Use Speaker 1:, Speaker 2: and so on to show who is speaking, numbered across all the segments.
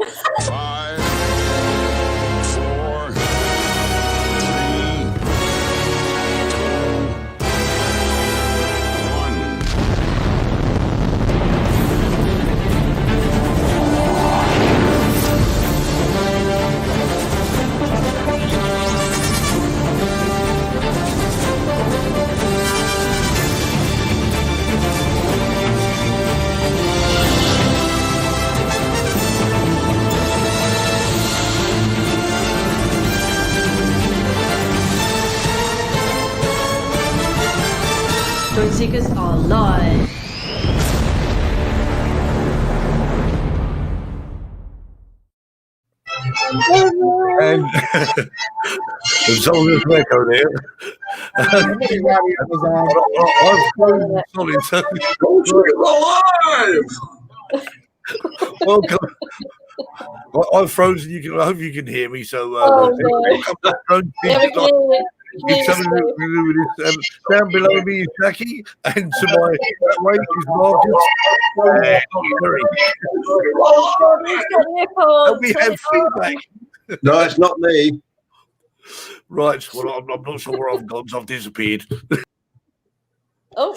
Speaker 1: 5, 4, 3,
Speaker 2: Joy Seekers are live.
Speaker 3: And there's all this echo there. I'm frozen solid. Welcome. I'm frozen. I hope you can hear me. So, down below me is Jackie, and to my right is Marcus. And we have feedback.
Speaker 4: No, it's not me.
Speaker 3: Right. Well, I'm not sure where I've gone. So I've disappeared.
Speaker 2: Oh.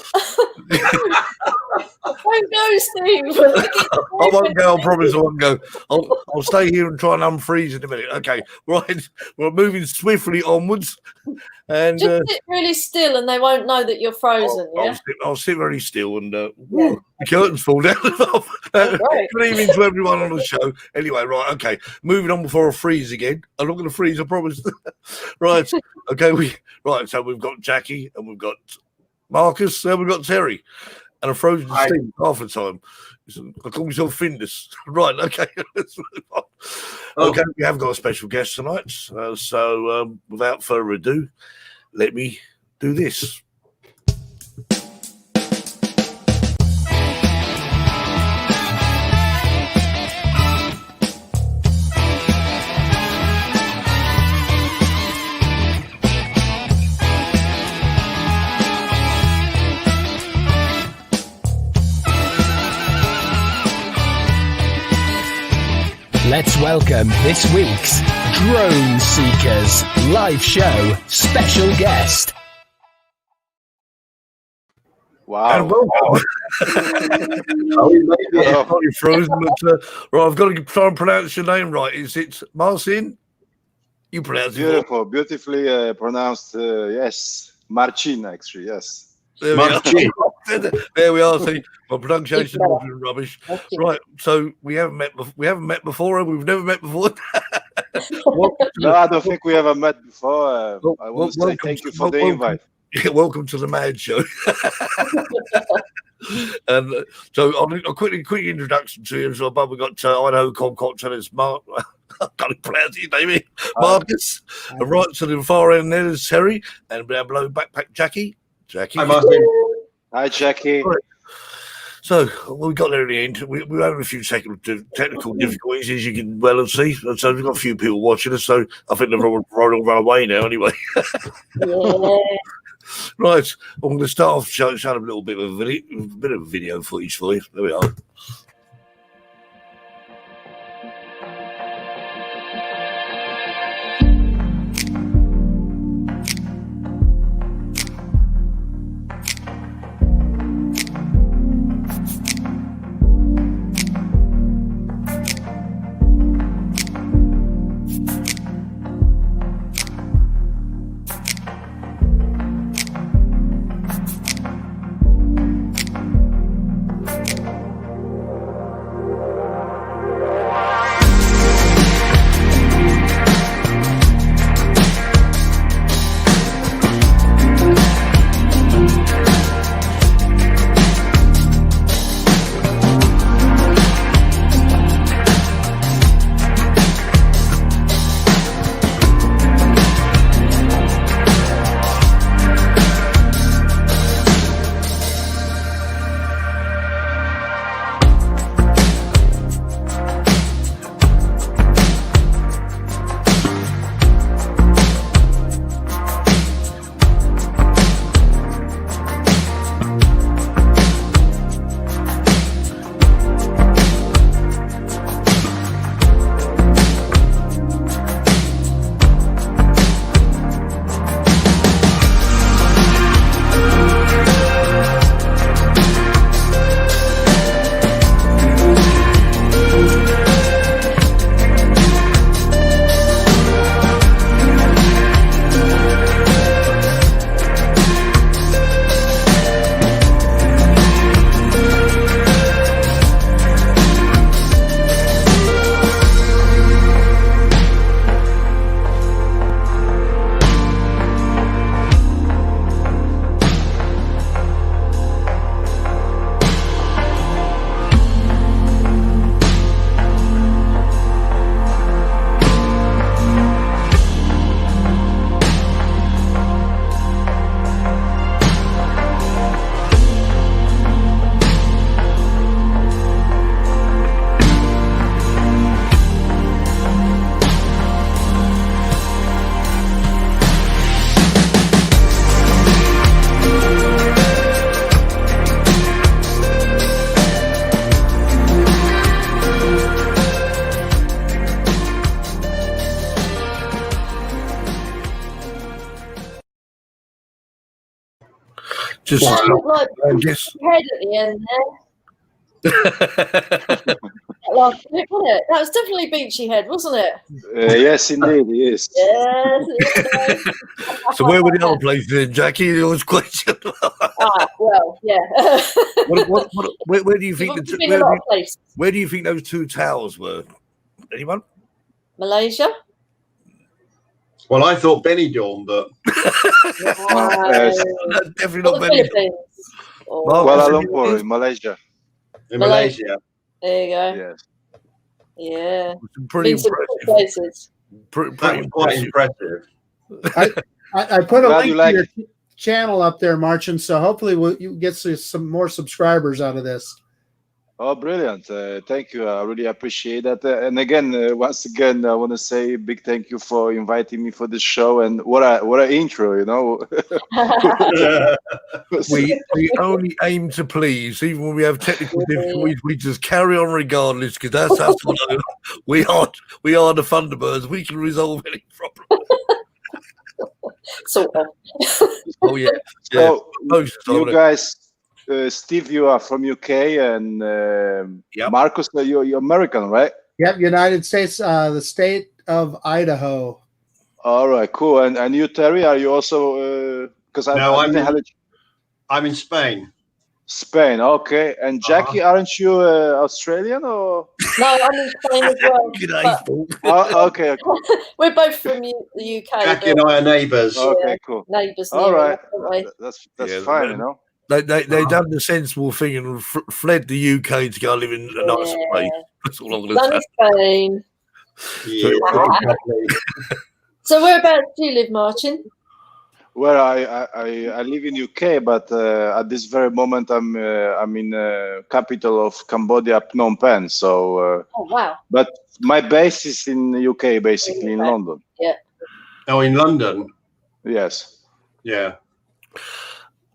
Speaker 2: Don't go, Steve.
Speaker 3: I won't go. I promise I won't go. I'll stay here and try and unfreeze in a minute. Okay. Right. We're moving swiftly onwards. And
Speaker 2: just sit really still, and they won't know that you're frozen.
Speaker 3: I'll sit very still, and the curtains fall down. Good evening to everyone on the show. Anyway, right, okay. Moving on before I freeze again. I'm not going to freeze, I promise. Right, okay. So we've got Jackie, and we've got Marcus, and we've got Terry, and a frozen Steve half the time. I call myself Findus. Right, okay. Okay, we have got a special guest tonight. So without further ado, let me do this.
Speaker 5: Let's welcome this week's Drone Seekers live show special guest.
Speaker 3: Wow. And welcome. You're frozen, but right, I've got to try and pronounce your name right. Is it Marcin? You pronounce it
Speaker 6: beautiful, beautifully pronounced. Yes, Marcin, actually, yes.
Speaker 3: There we are. See, my pronunciation is rubbish. Right, so we haven't met before. We've never met before.
Speaker 6: No, I don't think we ever met before. I want to say thank you for the invite.
Speaker 3: Yeah, welcome to the Mad Show. And so a quick introduction to you. So, but we got Idaho Comcott and it's Mark. I can't pronounce his name. Marcus. And right to the far end there is Terry, and down below backpack Jackie. Hi,
Speaker 6: Martin. Hi, Jackie.
Speaker 3: Right. So we got there in the end. We were having a few technical difficulties, as you can well see. So we've got a few people watching us. So I think they've all run away now anyway. Right. I'm going to start off showing a little bit of video footage for you. There we are. Just
Speaker 2: That looked like
Speaker 3: just
Speaker 2: head at the end there. That last bit, wasn't it? That was definitely Beachy Head, wasn't it?
Speaker 6: Yes, indeed, yes.
Speaker 2: Yes.
Speaker 3: so where were the other places then, Jackie? There was question.
Speaker 2: Well, yeah.
Speaker 3: Where do you think
Speaker 2: You've been a lot of places.
Speaker 3: where do you think those two towers were? Anyone?
Speaker 2: Malaysia.
Speaker 4: Well, I thought Benidorm, but
Speaker 3: Definitely
Speaker 2: Or
Speaker 3: not
Speaker 2: the
Speaker 3: many.
Speaker 2: Philippines. Or
Speaker 6: Kuala Lumpur in Malaysia.
Speaker 4: in Malaysia.
Speaker 2: There you go.
Speaker 6: Yes.
Speaker 2: Yeah.
Speaker 3: Pretty
Speaker 2: Been some
Speaker 3: impressive.
Speaker 2: cool places.
Speaker 3: Pretty
Speaker 4: That was quite
Speaker 3: impressive.
Speaker 4: impressive.
Speaker 7: I put a
Speaker 6: Glad
Speaker 7: link
Speaker 6: you
Speaker 7: to
Speaker 6: like
Speaker 7: your channel up there, Marcin. So hopefully you get some more subscribers out of this.
Speaker 6: Oh, brilliant. Thank you. I really appreciate that. And again, once again, I want to say a big thank you for inviting me for this show. And what a intro, you know.
Speaker 3: We only aim to please, even when we have technical difficulties. We just carry on regardless, because that's what we are. We are the Thunderbirds. We can resolve any problem.
Speaker 2: Sort of.
Speaker 3: Oh yeah.
Speaker 6: So
Speaker 3: Most of
Speaker 6: you
Speaker 3: it.
Speaker 6: guys, Steve, you are from UK, and Marcus, you're American, right?
Speaker 7: Yep, United States, the state of Idaho.
Speaker 6: All right, cool. And you, Terry, are you also? Because
Speaker 4: I'm in Spain.
Speaker 6: Spain. Okay. And Jackie, aren't you Australian or?
Speaker 2: No, I'm in Spain as well.
Speaker 3: G'day.
Speaker 6: Okay.
Speaker 2: We're both from the UK.
Speaker 4: Jackie and I are neighbours.
Speaker 6: Okay, cool.
Speaker 2: Neighbours.
Speaker 6: All right.
Speaker 2: Enough,
Speaker 6: That's
Speaker 3: Yeah,
Speaker 6: fine, you know.
Speaker 3: They done the sensible thing and fled the UK to go live in a nicer place. That's all I'm going to
Speaker 2: Sunny
Speaker 3: say.
Speaker 2: Spain.
Speaker 4: Yeah, exactly.
Speaker 2: So whereabouts do you live, Marcin?
Speaker 6: Well, I live in UK, but at this very moment I'm in capital of Cambodia, Phnom Penh. So.
Speaker 2: Oh wow.
Speaker 6: But my base is in the UK, basically in London.
Speaker 2: Yeah.
Speaker 4: Oh, in London.
Speaker 6: Yes.
Speaker 4: Yeah.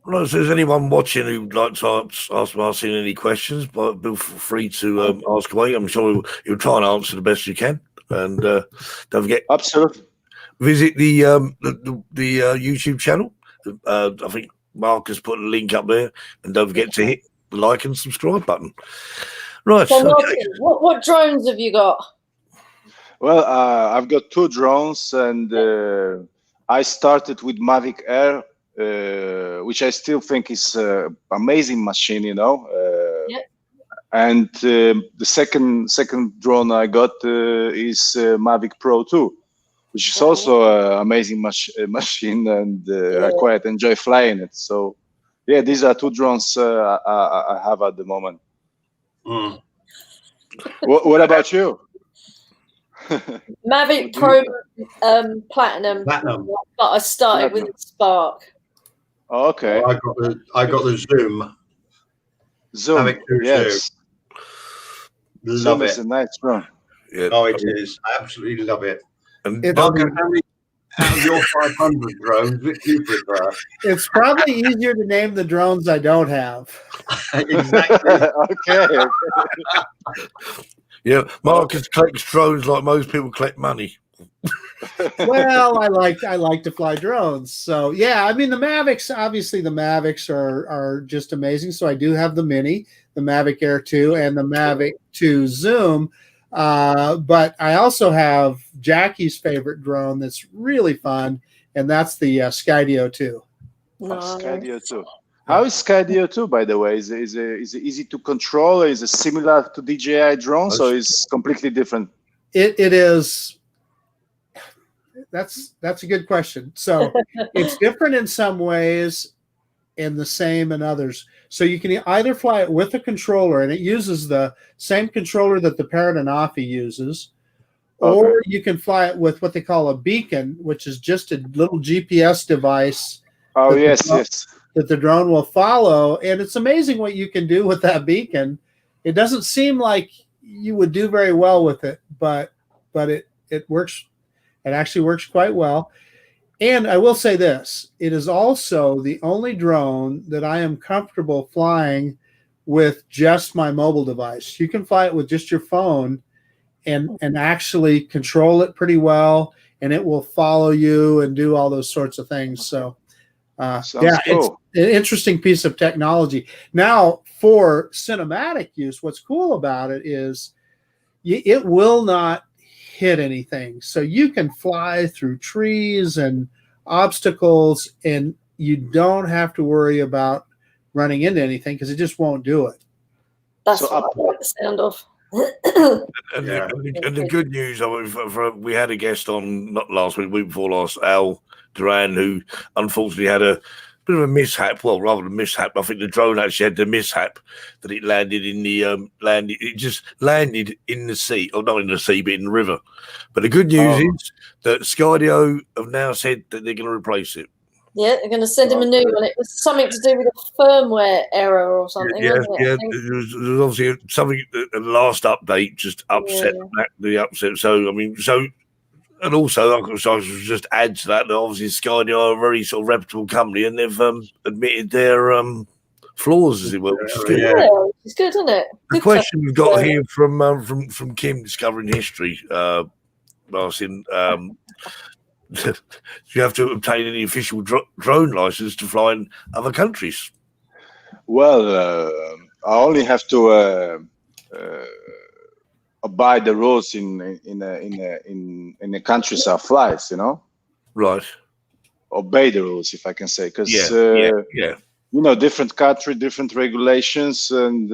Speaker 3: Well, if there's anyone watching who'd like to ask Marcin any questions, but feel free to ask away. I'm sure he'll try and answer the best you can. And don't forget,
Speaker 6: Absolutely.
Speaker 3: visit the YouTube channel. I think Mark has put a link up there, and don't forget to hit the like and subscribe button. Right.
Speaker 2: So
Speaker 3: Okay.
Speaker 2: Marcin, what drones have you got?
Speaker 6: Well, I've got 2 drones, and I started with Mavic Air, which I still think is an amazing machine, you know. And the second drone I got is Mavic Pro 2, which is also an amazing machine, and I quite enjoy flying it. So, yeah, these are 2 drones I have at the moment.
Speaker 4: Mm.
Speaker 6: What about you?
Speaker 2: Mavic Pro Platinum.
Speaker 4: Platinum.
Speaker 2: But I started with Spark.
Speaker 6: Oh, okay.
Speaker 4: I got the Zoom.
Speaker 6: Zoom.
Speaker 4: Mavic 2
Speaker 6: Yes.
Speaker 4: Love
Speaker 6: Zoom
Speaker 4: it.
Speaker 6: is a nice drone.
Speaker 3: Yeah.
Speaker 4: Oh, it is. I absolutely love it.
Speaker 3: And
Speaker 4: Marcus, how many out of your 500 drones, which do you prefer?
Speaker 7: It's probably easier to name the drones I don't have.
Speaker 4: Exactly.
Speaker 6: Okay.
Speaker 3: yeah, Marcus collects drones like most people collect money.
Speaker 7: Well, I like to fly drones. So yeah, I mean the Mavics, obviously the Mavics are just amazing. So I do have the Mini, the Mavic Air 2 and the Mavic 2 Zoom. But I also have Jackie's favorite drone that's really fun, and that's the Skydio 2.
Speaker 6: Skydio 2. How is Skydio 2, by the way? Is it easy to control? Is it similar to DJI drones, or is completely different?
Speaker 7: It is. That's a good question. So it's different in some ways and the same in others. So you can either fly it with a controller, and it uses the same controller that the Parrot and Offie uses, or you can fly it with what they call a beacon, which is just a little GPS device.
Speaker 6: Oh, yes.
Speaker 7: That the drone will follow. And it's amazing what you can do with that beacon. It doesn't seem like you would do very well with it, but it works. It actually works quite well. And I will say this, it is also the only drone that I am comfortable flying with just my mobile device. You can fly it with just your phone and actually control it pretty well, and it will follow you and do all those sorts of things. So
Speaker 6: Sounds cool.
Speaker 7: It's an interesting piece of technology. Now, for cinematic use, what's cool about it is it will not hit anything. So you can fly through trees and obstacles, and you don't have to worry about running into anything because it just won't do it.
Speaker 2: That's what I like the sound of.
Speaker 3: And the good news, we had a guest on not last week, week before last, Al Duran, who unfortunately had a bit of a mishap. Well, rather than mishap, I think the drone actually had the mishap that it landed in the It just landed in the sea, or not in the sea, but in the river. But the good news is that Skydio have now said that they're going to replace it.
Speaker 2: Yeah, they're going to send him a new one. It was something to do with a firmware error or something.
Speaker 3: Yeah.
Speaker 2: There
Speaker 3: was obviously something. The last update just upset the upset. So I mean, and also I was just add to that obviously Skydio are a very sort of reputable company, and they've admitted their flaws, as it were, which is good.
Speaker 2: Yeah, it's good, isn't it?
Speaker 3: The question we've got here from Kim, Discovering History, Marcin. Do you have to obtain any official drone license to fly in other countries?
Speaker 6: Well, I only have to abide the rules in the countries I fly.
Speaker 3: Right.
Speaker 6: Obey the rules, if I can say, because different country, different regulations, and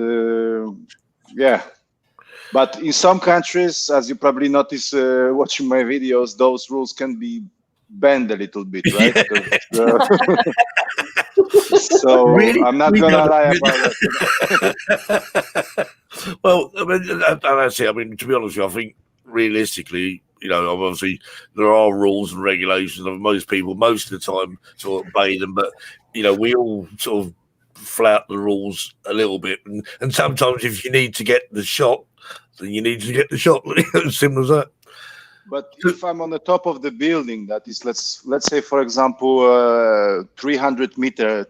Speaker 6: But in some countries, as you probably notice watching my videos, those rules can be bent a little bit, right? So really? I'm not going to lie about it.
Speaker 3: Well, I mean, that's it. I mean, to be honest with you, I think realistically, obviously there are rules and regulations, and most people, most of the time, sort of obey them. But we all sort of flout the rules a little bit, and sometimes if you need to get the shot, then you need to get the shot. As simple as that.
Speaker 6: But if I'm on the top of the building, that is, let's say, for example, 300 meter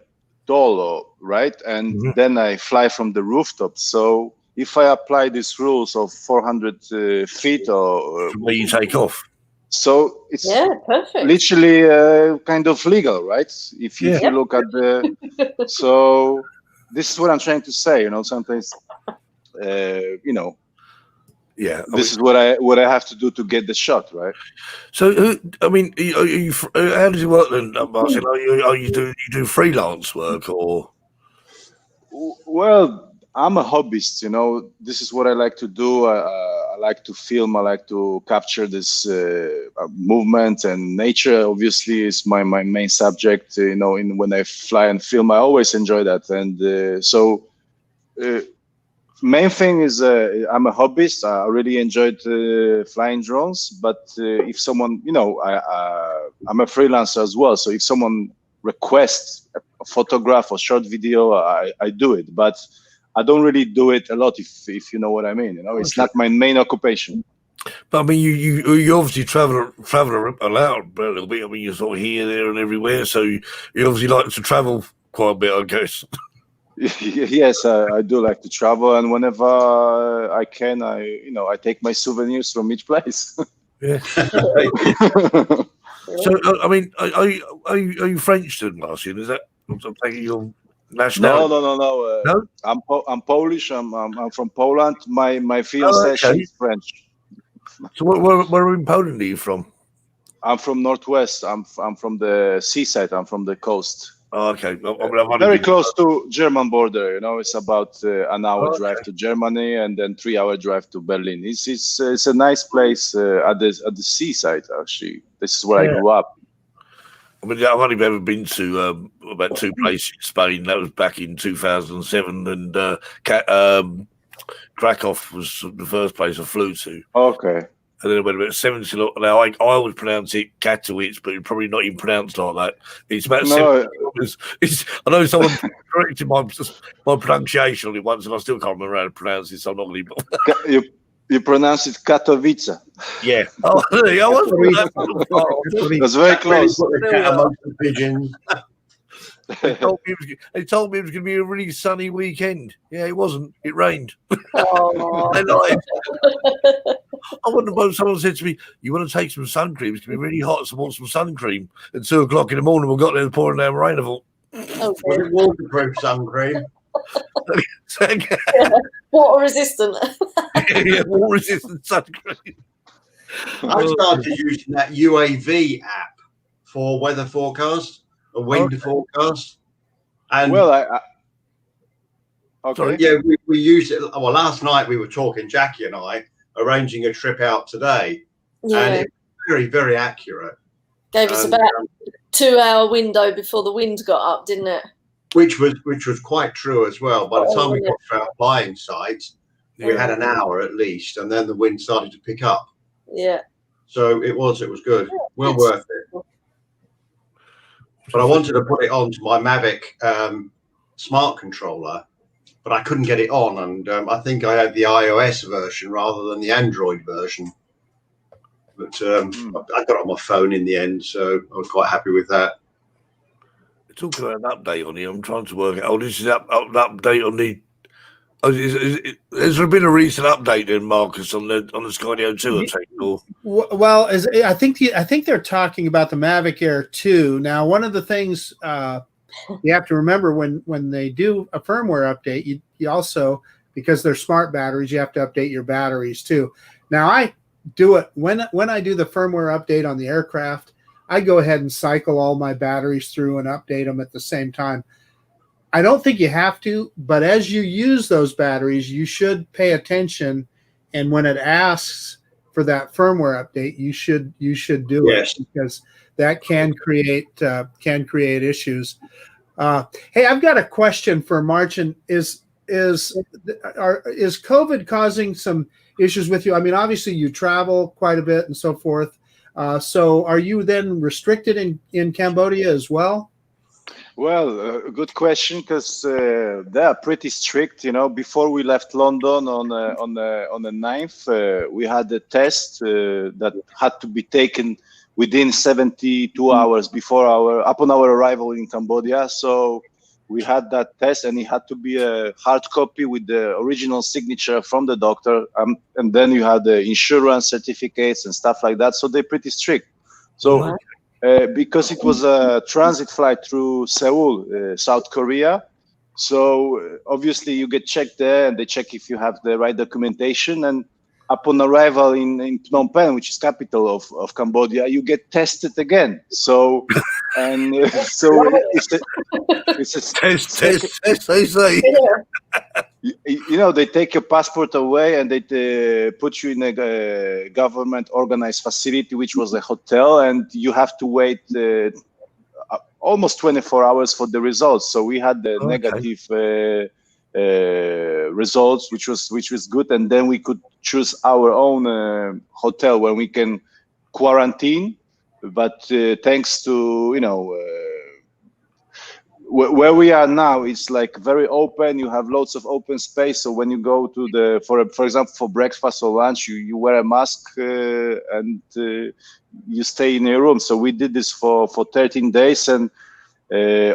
Speaker 6: tall, right? And then I fly from the rooftop. So if I apply these rules of 400 feet or
Speaker 3: where you take off,
Speaker 6: so it's
Speaker 2: perfect.
Speaker 6: Literally kind of legal, right? If you look at the, so this is what I'm trying to say. Sometimes, this is what I have to do to get the shot, right?
Speaker 3: So, I mean, how does it work then, Marcin? You do freelance work or?
Speaker 6: Well, I'm a hobbyist. This is what I like to do. I like to film. I like to capture this movement, and nature obviously is my main subject. When I fly and film, I always enjoy that, and so. Main thing is I'm a hobbyist. I really enjoyed flying drones, but if someone, I'm a freelancer as well. So if someone requests a photograph or short video, I do it. But I don't really do it a lot, if you know what I mean. It's not my main occupation.
Speaker 3: But I mean, you obviously travel a little bit. I mean, you're sort of here, there, and everywhere. So you obviously like to travel quite a bit, I guess.
Speaker 6: Yes, I do like to travel, and whenever I can, I take my souvenirs from each place.
Speaker 3: Yeah. So, I mean, are you French then, Marcin? Is that I'm taking your nationality?
Speaker 6: No. I'm Polish. I'm from Poland. My fiancée, she's French.
Speaker 3: So where in Poland are you from?
Speaker 6: I'm from Northwest. I'm from the seaside. I'm from the coast.
Speaker 3: Oh, okay.
Speaker 6: Very close to German border. It's about an hour drive to Germany, and then 3-hour drive to Berlin. It's a nice place at the seaside. Actually, this is where I grew up.
Speaker 3: I mean, I've only ever been to about 2 places in Spain. That was back in 2007, and Krakow was the first place I flew to.
Speaker 6: Okay.
Speaker 3: And then it went about 70. Now, I always pronounce it Katowice, but it's probably not even pronounced like that. It's about 70 kilometers. I know someone corrected my pronunciation on it once, and I still can't remember how to pronounce it, so I'm not going to.
Speaker 6: You pronounce it Katowice.
Speaker 3: Yeah. Oh, I was.
Speaker 6: That's very close.
Speaker 4: The pigeons.
Speaker 3: They told me it was going to be a really sunny weekend. Yeah, it wasn't. It rained.
Speaker 2: Oh.
Speaker 3: They lied. I wonder if someone said to me, "You want to take some sun cream? It's going to be really hot, so I want some sun cream." At 2 o'clock in the morning, we got there pouring down rain. I thought,
Speaker 2: Oh,
Speaker 4: Was it waterproof sun cream?
Speaker 2: water resistant.
Speaker 3: yeah, water resistant sun cream.
Speaker 4: I started using that UAV app for weather forecast, a wind forecast. And
Speaker 6: Well, okay.
Speaker 3: Sorry.
Speaker 4: yeah, we used it. Well, last night we were talking, Jackie and I, arranging a trip out today, and
Speaker 2: Yeah,
Speaker 4: it's very, very accurate.
Speaker 2: gave us
Speaker 4: And,
Speaker 2: about 2-hour window before the wind got up, didn't it?
Speaker 4: which was quite true as well. By the time we got to our flying site, we had an hour at least, and then the wind started to pick up.
Speaker 2: Yeah.
Speaker 4: So it was good. Well worth it. But I wanted to put it onto my Mavic smart controller, but I couldn't get it on, and I think I had the iOS version rather than the Android version. But I got it on my phone in the end, so I was quite happy with that.
Speaker 3: Talking about an update on here, I'm trying to work out. Oh, this is an update on the. Oh, has there been a recent update then, Marcus, on the Skydio 2?
Speaker 7: Well, I think they're talking about the Mavic Air 2. Now, one of the things you have to remember when they do a firmware update, you also, because they're smart batteries, you have to update your batteries too. Now, I do it when I do the firmware update on the aircraft. I go ahead and cycle all my batteries through and update them at the same time. I don't think you have to, but as you use those batteries, you should pay attention. And when it asks for that firmware update, you should do it, because that can create issues. Hey, I've got a question for Marcin. Is COVID causing some issues with you? I mean, obviously you travel quite a bit and so forth. So are you then restricted in Cambodia as well?
Speaker 6: Well, good question, because they are pretty strict. You know, before we left London on the 9th, we had a test that had to be taken within 72 hours upon our arrival in Cambodia. So we had that test, and it had to be a hard copy with the original signature from the doctor, and then you had the insurance certificates and stuff like that. So they're pretty strict. So. Because it was a transit flight through Seoul, South Korea. So obviously you get checked there, and they check if you have the right documentation. And upon arrival in Phnom Penh, which is capital of Cambodia, you get tested again. So, and so it's a
Speaker 3: test, they say.
Speaker 6: You know, they take your passport away, and they put you in a government organized facility, which was a hotel, and you have to wait almost 24 hours for the results. So we had the negative results, which was good, and then we could choose our own hotel where we can quarantine. But thanks to where we are now, it's like very open. You have lots of open space. So when you go to for example, for breakfast or lunch, you wear a mask and you stay in your room. So we did this for 13 days, and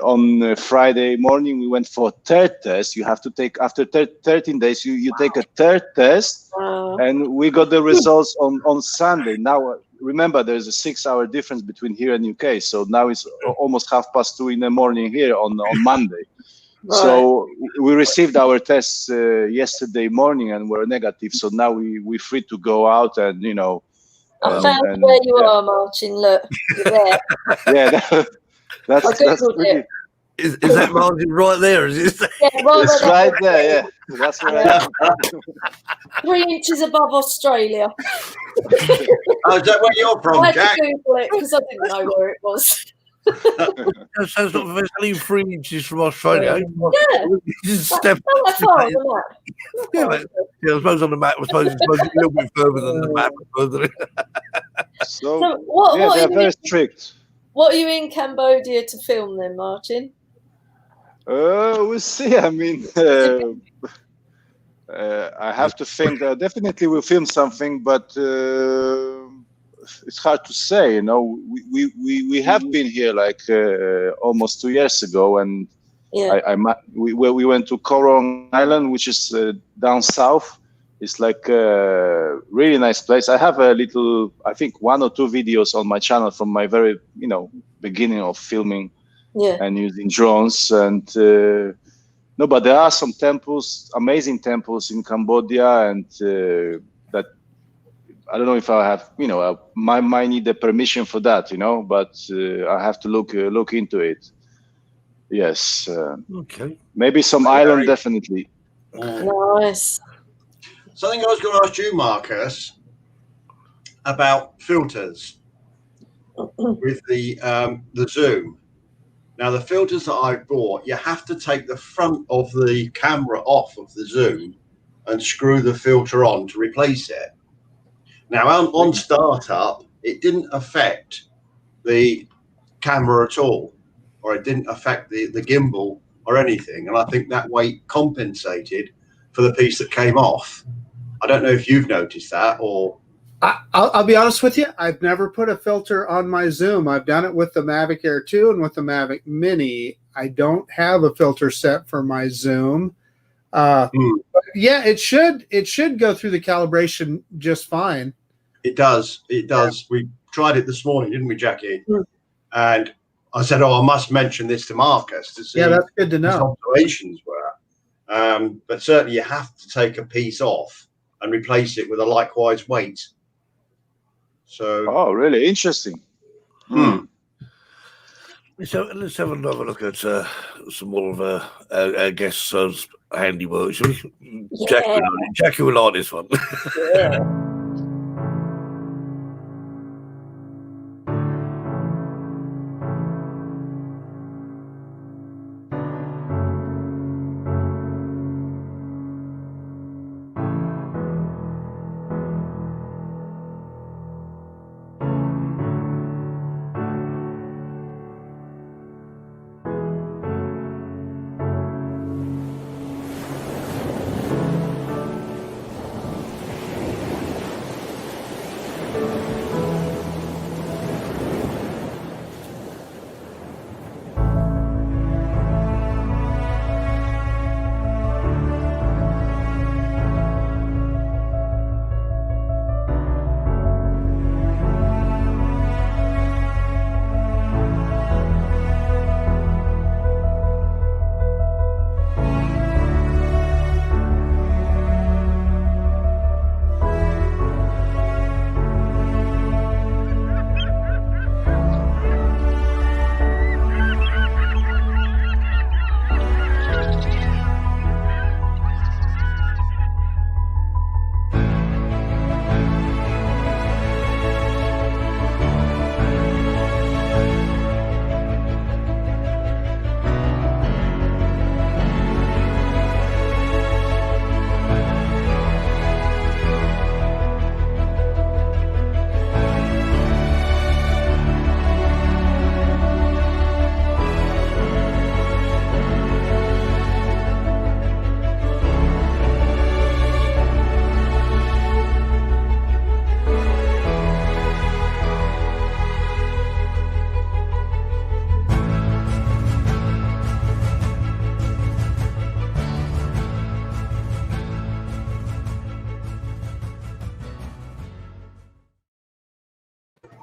Speaker 6: on Friday morning we went for a third test. You have to take, after 13 days, you take a third test, and we got the results on Sunday. Now remember, there's a 6-hour difference between here and UK, so now it's almost 2:30 in the morning here on Monday. Right. So we received our tests yesterday morning, and we're negative. So now we're free to go out, and
Speaker 2: I found where you are, Marcin. Look, you're there.
Speaker 6: Yeah, that's really.
Speaker 3: Is that Marcin right there? Is it?
Speaker 2: Yeah,
Speaker 6: it's right there. Yeah, that's right.
Speaker 2: 3 inches above Australia.
Speaker 4: Oh, is that where you're from,
Speaker 2: I had
Speaker 4: Jack?
Speaker 2: to Google it because I didn't know where it was.
Speaker 3: So it's not only 3 inches from Australia.
Speaker 2: Yeah,
Speaker 3: step.
Speaker 2: Not that far on the map.
Speaker 3: Yeah, I suppose on the map, I suppose it's a little bit further than the map.
Speaker 6: So
Speaker 2: they're
Speaker 6: very strict.
Speaker 2: What are you in Cambodia to film then, Marcin?
Speaker 6: We'll see. I mean, I have to think. Definitely, we'll film something, but it's hard to say. We have been here like almost 2 years ago, and we went to Korong Island, which is down south, It's like a really nice place. I have I think 1 or 2 videos on my channel from my very, beginning of filming and using drones. And no, but there are some temples, amazing temples in Cambodia, and that I don't know if I have, I might need the permission for that, but I have to look into it. Yes.
Speaker 3: Okay.
Speaker 6: Maybe some island, definitely.
Speaker 2: Nice.
Speaker 4: Something I was going to ask you, Marcus, about filters with the zoom. Now, the filters that I bought, you have to take the front of the camera off of the zoom and screw the filter on to replace it. Now, on startup, it didn't affect the camera at all, or it didn't affect the gimbal or anything. And I think that weight compensated for the piece that came off. I don't know if you've noticed that, or
Speaker 7: I'll be honest with you. I've never put a filter on my zoom. I've done it with the Mavic Air 2 and with the Mavic Mini. I don't have a filter set for my zoom. But yeah, it should go through the calibration just fine.
Speaker 4: It does. It does. Yeah. We tried it this morning, didn't we, Jackie? And I said, I must mention this to Marcus to see
Speaker 7: that's good to know.
Speaker 4: His observations were. But certainly you have to take a piece off and replace it with a likewise weight. So,
Speaker 6: really interesting.
Speaker 3: So let's have another look at some more of our guests' handiwork, shall we?
Speaker 2: Yeah.
Speaker 3: Jackie will like this one.
Speaker 2: Yeah.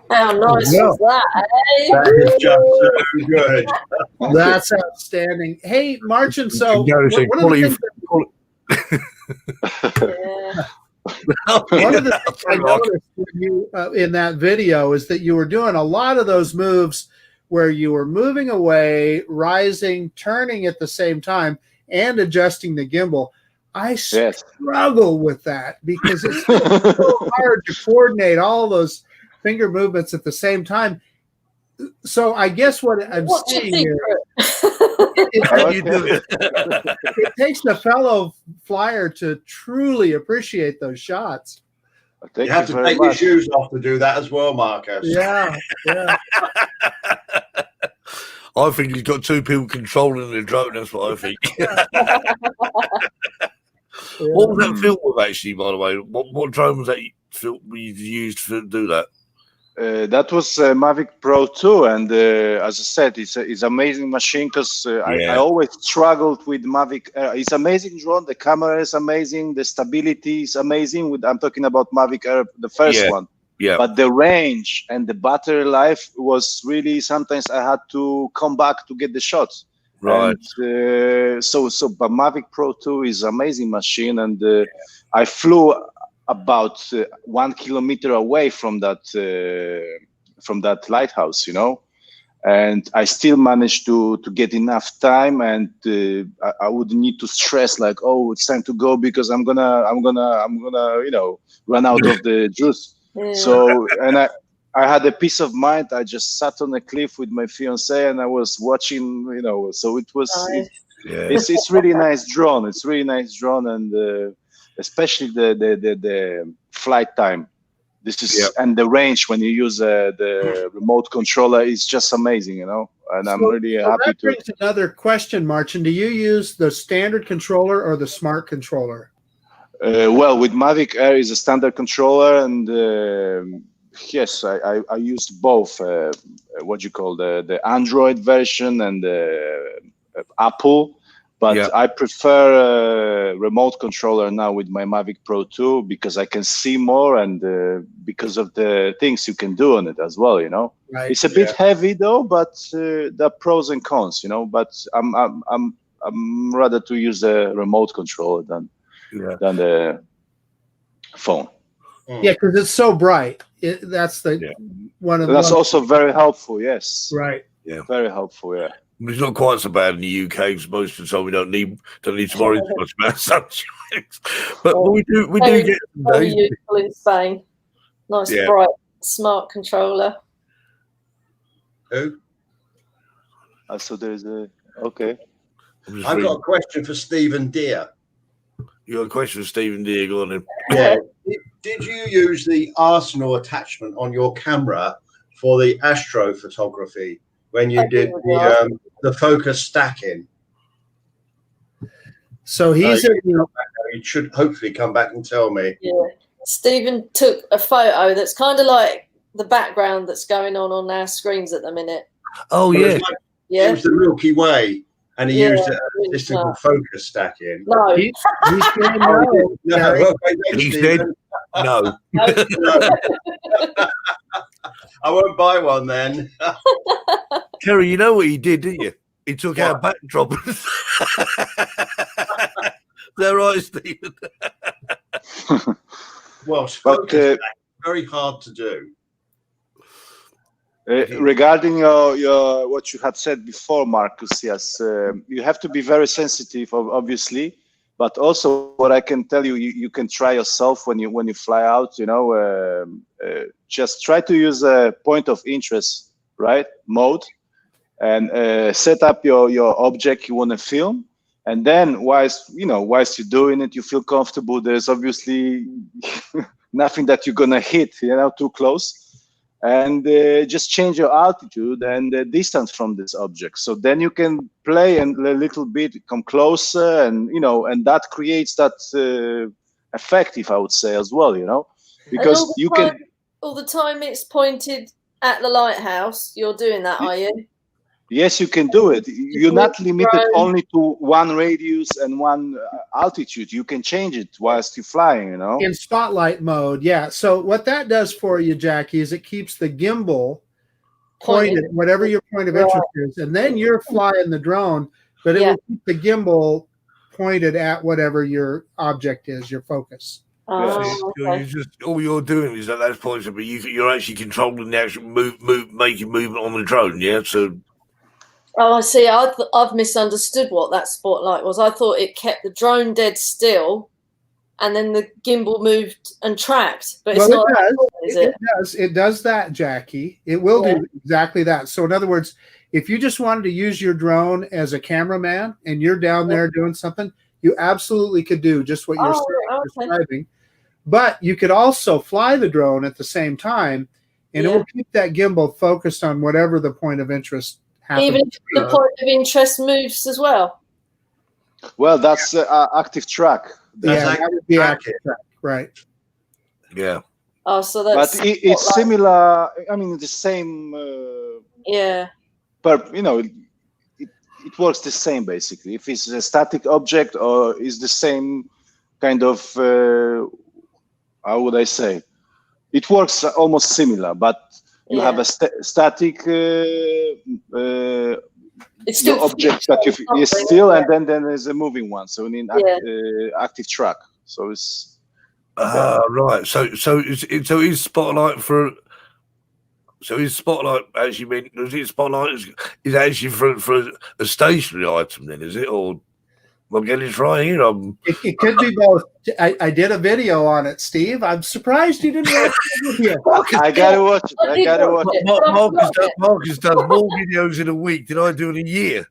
Speaker 2: How nice was that, eh?
Speaker 4: That is just so good.
Speaker 7: That's outstanding. Hey, Marcin, so one of the things I noticed you, in that video is that you were doing a lot of those moves where you were moving away, rising, turning at the same time, and adjusting the gimbal. I struggle with that because it's so hard to coordinate all those finger movements at the same time. So I guess what I'm seeing here it takes a fellow flyer to truly appreciate those shots.
Speaker 4: You have to take your shoes off to do that as well, Marcus.
Speaker 7: Yeah.
Speaker 3: I think he's got two people controlling the drone. That's what I think. What was that film with, actually, by the way? What drone was that you used to do that?
Speaker 6: That was Mavic Pro 2, and as I said, it's an amazing machine because I always struggled with Mavic Air. It's amazing drone. The camera is amazing. The stability is amazing. I'm talking about Mavic Air, the first one.
Speaker 3: Yeah.
Speaker 6: But the range and the battery life was really, sometimes I had to come back to get the shots.
Speaker 3: Right.
Speaker 6: And, but Mavic Pro 2 is an amazing machine, and I flew about 1 kilometer away from that lighthouse, and I still managed to get enough time, and I wouldn't need to stress like, oh, it's time to go because I'm gonna run out of the juice.
Speaker 2: Yeah.
Speaker 6: So, and I had a peace of mind. I just sat on a cliff with my fiance and I was watching, so it was
Speaker 2: Nice.
Speaker 6: it's really nice drone. It's really nice drone, and especially the flight time. This is and the range when you use the remote controller is just amazing, And I'm really happy
Speaker 7: that
Speaker 6: to.
Speaker 7: brings another question, Marcin. Do you use the standard controller or the smart controller?
Speaker 6: Well, with Mavic Air is a standard controller, and yes, I used both. What you call the Android version and the Apple. But I prefer a remote controller now with my Mavic Pro 2 because I can see more, and because of the things you can do on it as well.
Speaker 7: Right.
Speaker 6: It's a bit heavy though, but there are pros and cons. But I'm rather to use a remote controller than the phone.
Speaker 7: Yeah, because it's so bright. That's That's
Speaker 6: also very helpful. Yes.
Speaker 7: Right.
Speaker 3: Yeah.
Speaker 6: Very helpful. Yeah.
Speaker 3: It's not quite so bad in the UK because most of the time we don't need to worry too much about sunshine. But we do get some
Speaker 2: Very
Speaker 3: days.
Speaker 2: useful in Spain. Nice, bright, smart controller.
Speaker 4: Who?
Speaker 6: So there's okay.
Speaker 4: I've got a question for Stephen Deere.
Speaker 3: You got a question for Stephen Deere? Go on then.
Speaker 4: Yeah. Did you use the Arsenal attachment on your camera for the astrophotography when you did the focus stacking?
Speaker 7: So he
Speaker 4: should hopefully come back and tell me.
Speaker 2: Yeah. Stephen took a photo that's kind of like the background that's going on our screens at the minute.
Speaker 3: Oh,
Speaker 4: It was the Milky Way, and he used it as a
Speaker 2: really
Speaker 4: system
Speaker 2: smart.
Speaker 4: for focus stacking.
Speaker 2: No.
Speaker 7: he said no.
Speaker 3: He said no.
Speaker 4: I won't buy one then.
Speaker 3: Kerry, you know what he did, didn't you? He took our backdrop. Is that right, Stephen?
Speaker 4: Well, focus very hard to do.
Speaker 6: Regarding your what you had said before, Marcus, yes, you have to be very sensitive, obviously, but also what I can tell you, you can try yourself when you fly out. Just try to use a point of interest, right, mode, and set up your object you want to film, and then whilst you're doing it, you feel comfortable. There's obviously nothing that you're gonna hit, too close. And just change your altitude and the distance from this object. So then you can play and a little bit come closer, and and that creates that effect, if I would say as well, because you can.
Speaker 2: All the time it's pointed at the lighthouse. You're doing that, are you?
Speaker 6: Yes, you can do it. You're not limited only to one radius and one altitude. You can change it whilst you're flying,
Speaker 7: In spotlight mode, yeah. So what that does for you, Jackie, is it keeps the gimbal pointed, whatever your point of interest is, and then you're flying the drone, but it will keep the gimbal pointed at whatever your object is, your focus.
Speaker 3: All you're doing is at those points, but you're actually controlling the actual making movement on the drone, yeah? So.
Speaker 2: Oh, I see. I've misunderstood what that spotlight was. I thought it kept the drone dead still, and then the gimbal moved and tracked. But it's not.
Speaker 7: It does that, Jackie. It will do exactly that. So, in other words, if you just wanted to use your drone as a cameraman and you're down there doing something, you absolutely could do just what you're describing. But you could also fly the drone at the same time, and it will keep that gimbal focused on whatever the point of interest.
Speaker 2: Even if the point of interest moves as well.
Speaker 6: Well, that's active track.
Speaker 7: That would be active track, right?
Speaker 3: Yeah.
Speaker 2: Oh, so that's
Speaker 6: it's similar. I mean, the same.
Speaker 2: Yeah.
Speaker 6: But it works the same basically. If it's a static object or is the same kind of. How would I say? It works almost similar, but you have a static.
Speaker 2: It's still
Speaker 6: object that you still, and then there's a moving one. So in active track. So it's
Speaker 3: right. So is Spotlight for. So is Spotlight, as you mean, is actually for a stationary item then, is it? Or I'm getting it right here.
Speaker 7: It could be both. I did a video on it, Steve. I'm surprised you didn't watch the video.
Speaker 6: I gotta watch it.
Speaker 3: Marcus does more videos in a week than I do in a year.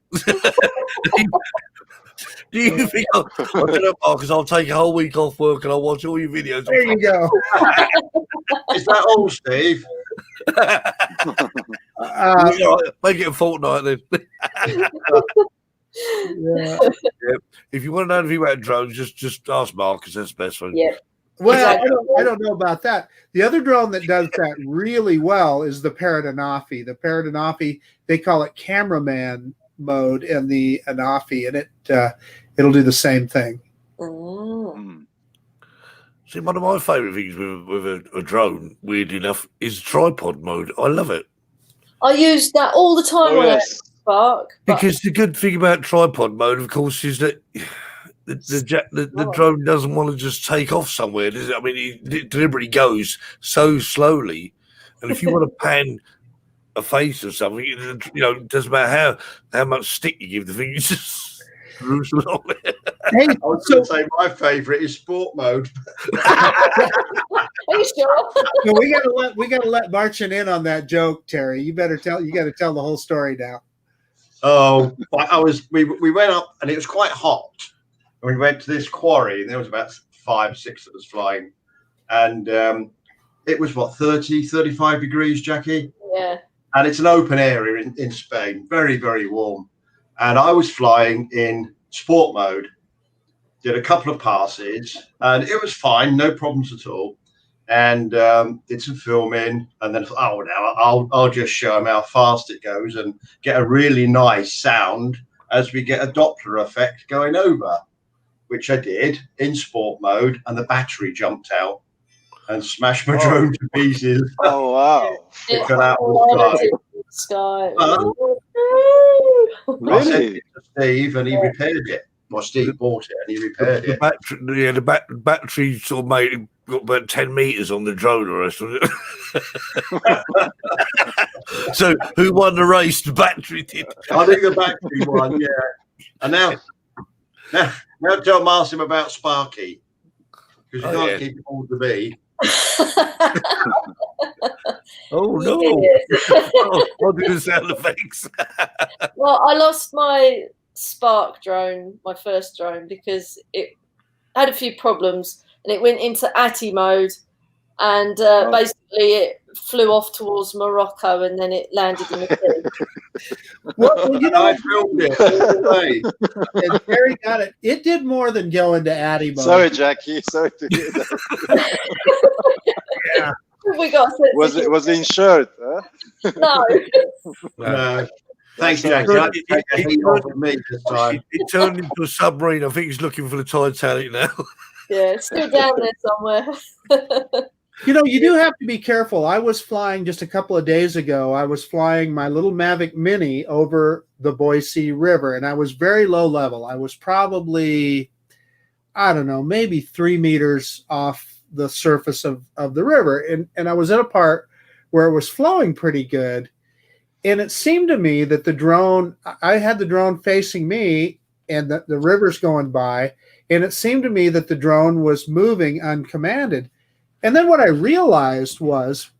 Speaker 3: Do you think I don't know, Marcus? I'll take a whole week off work and I'll watch all your videos.
Speaker 7: There you go.
Speaker 4: Is that all, Steve?
Speaker 3: Make it a fortnight then.
Speaker 7: Yeah.
Speaker 3: If you want to know anything about drones, just ask Marcus. That's the best one.
Speaker 2: Yeah.
Speaker 7: Well, I don't know about that. The other drone that does that really well is the Paradanafi. The Paradanafi, they call it cameraman mode in the Anafi, and it'll do the same thing.
Speaker 2: Mm.
Speaker 3: See, one of my favourite things with a drone, weirdly enough, is tripod mode. I love it.
Speaker 2: I use that all the time when I Spark.
Speaker 3: Because the good thing about tripod mode, of course, is that the drone doesn't want to just take off somewhere, does it? I mean, it deliberately goes so slowly, and if you want to pan a face or something, it doesn't matter how much stick you give the thing, you just cruise along.
Speaker 7: Hey,
Speaker 4: I was going to say my favourite is sport mode.
Speaker 2: Are you sure?
Speaker 7: So we gotta let Marcin in on that joke, Terry. You got to tell the whole story now.
Speaker 4: Oh, we went up and it was quite hot. And we went to this quarry and there was about 5, 6 of us flying. And it was 30, 35 degrees, Jackie?
Speaker 2: Yeah.
Speaker 4: And it's an open area in Spain, very, very warm. And I was flying in sport mode, did a couple of passes and it was fine, no problems at all. And did some filming, and then now I'll just show them how fast it goes and get a really nice sound as we get a Doppler effect going over, which I did in sport mode, and the battery jumped out and smashed my drone to pieces.
Speaker 6: Oh wow!
Speaker 4: It got out of the
Speaker 2: sky.
Speaker 4: I sent it to Steve, and he repaired it. Well, Steve bought it and he repaired it.
Speaker 3: The battery sort of got about 10 meters on the drone or something. So who won the race? The battery did.
Speaker 4: I think the battery won, yeah. And now tell Marcin about Sparky, because you can't keep it all to me.
Speaker 3: Oh no! I'll do the sound effects.
Speaker 2: Well, I lost my Spark drone, my first drone, because it had a few problems and it went into ATI mode, and basically it flew off towards Morocco and then it landed in the sea.
Speaker 7: Well,
Speaker 4: I filmed it.
Speaker 7: And Terry got it. It did more than go into ATI mode.
Speaker 6: Sorry, Jackie. Sorry to hear that.
Speaker 7: Yeah.
Speaker 2: We got
Speaker 6: was it insured? Huh?
Speaker 2: No.
Speaker 4: Thanks, Jack. Take a heat off of me this time.
Speaker 3: It turned into a submarine. I think he's looking for the Titanic now.
Speaker 2: Yeah, it's still down there somewhere.
Speaker 7: You do have to be careful. I was flying just a couple of days ago. I was flying my little Mavic Mini over the Boise River, and I was very low level. I was probably, I don't know, maybe 3 meters off the surface of the river. And I was at a part where it was flowing pretty good. And it seemed to me that I had the drone facing me and the river's going by. And it seemed to me that the drone was moving uncommanded. And then what I realized was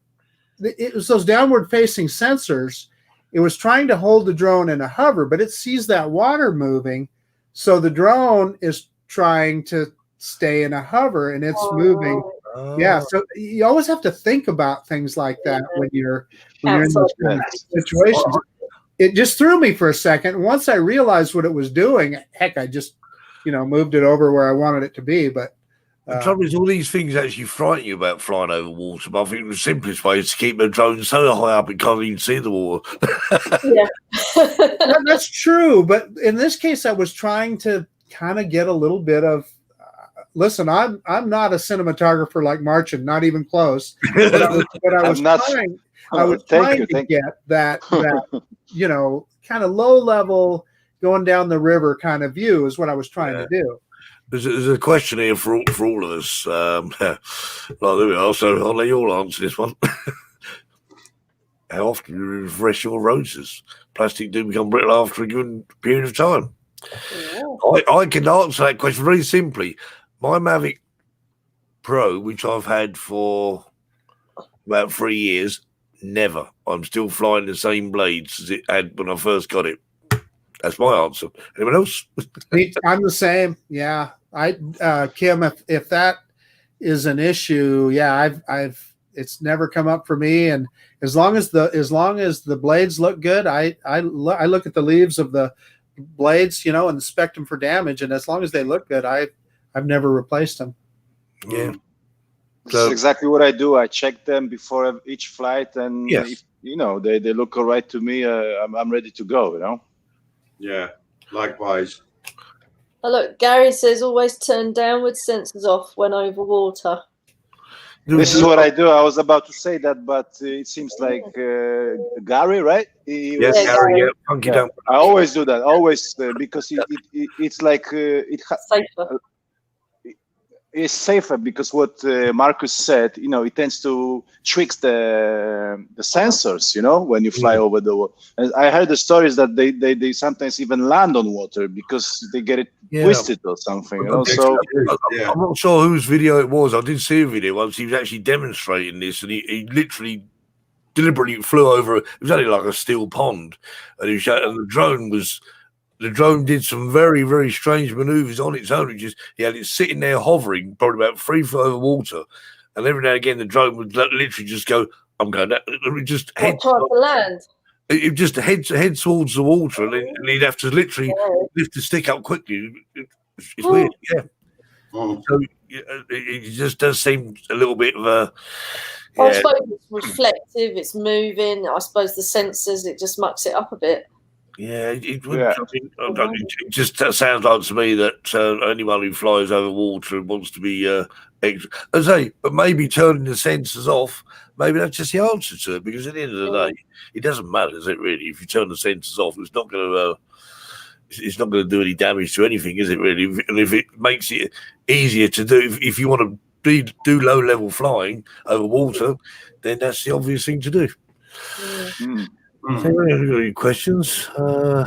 Speaker 7: it was those downward facing sensors. It was trying to hold the drone in a hover, but it sees that water moving. So the drone is trying to stay in a hover and it's moving.
Speaker 3: Oh.
Speaker 7: Yeah. So you always have to think about things like that when you're in those kind of situations. It just threw me for a second. Once I realized what it was doing, heck, I just, moved it over where I wanted it to be. But
Speaker 3: The trouble is, all these things actually frighten you about flying over water. But I think the simplest way is to keep the drone so high up it can't even see the water.
Speaker 2: Yeah.
Speaker 7: That's true. But in this case, I was trying to kind of get a little bit of. Listen, I'm not a cinematographer like Marcin, not even close. But I was trying to get that kind of low level going down the river kind of view is what I was trying to do.
Speaker 3: There's a question here for all of us. There we are. So I'll let you all answer this one. How often do you refresh your rotors? Plastic do become brittle after a given period of time. Yeah. I can answer that question very simply. My Mavic Pro, which I've had for about 3 years, never. I'm still flying the same blades as it had when I first got it. That's my answer. Anyone else?
Speaker 7: I'm the same. Yeah, Kim, if that is an issue, yeah, it's never come up for me. And as long as the blades look good, I look at the leaves of the blades, and the spectrum for damage, and as long as they look good, I've never replaced them.
Speaker 3: Yeah.
Speaker 6: This is exactly what I do. I check them before each flight, and if they look all right to me, I'm ready to go.
Speaker 4: Yeah, likewise.
Speaker 2: Oh, look, Gary says always turn downward sensors off when over water.
Speaker 6: This is what I do. I was about to say that, but it seems like Gary, right?
Speaker 3: Yes, Gary. Yeah, funky down.
Speaker 6: I always do that. Always because it's like
Speaker 2: safer.
Speaker 6: It's safer because what Marcus said, it tends to trick the sensors, when you fly over the water. And I heard the stories that they sometimes even land on water because they get it twisted or something. So
Speaker 3: I'm not sure whose video it was. I did see a video once. He was actually demonstrating this, and he literally deliberately flew over. It was only like a still pond, and the drone did some very, very strange maneuvers on its own. He had it sitting there hovering, probably about 3 foot over water, and every now and again the drone would literally just go, "I'm going down." It would just head
Speaker 2: to land.
Speaker 3: It just head towards the water, and he'd have to literally lift the stick up quickly. It's weird, yeah. So it just does seem a little bit of a.
Speaker 2: I suppose it's reflective. It's moving. I suppose the sensors, it just mucks it up a bit.
Speaker 3: Yeah, it just sounds like to me that anyone who flies over water and wants to be extra, I say, but maybe turning the sensors off, maybe that's just the answer to it. Because at the end of the day, it doesn't matter, is it? Really, if you turn the sensors off, it's not going to do any damage to anything, is it? Really, and if it makes it easier to do, if you want to do low level flying over water, then that's the obvious thing to do.
Speaker 6: Mm.
Speaker 3: Any questions? No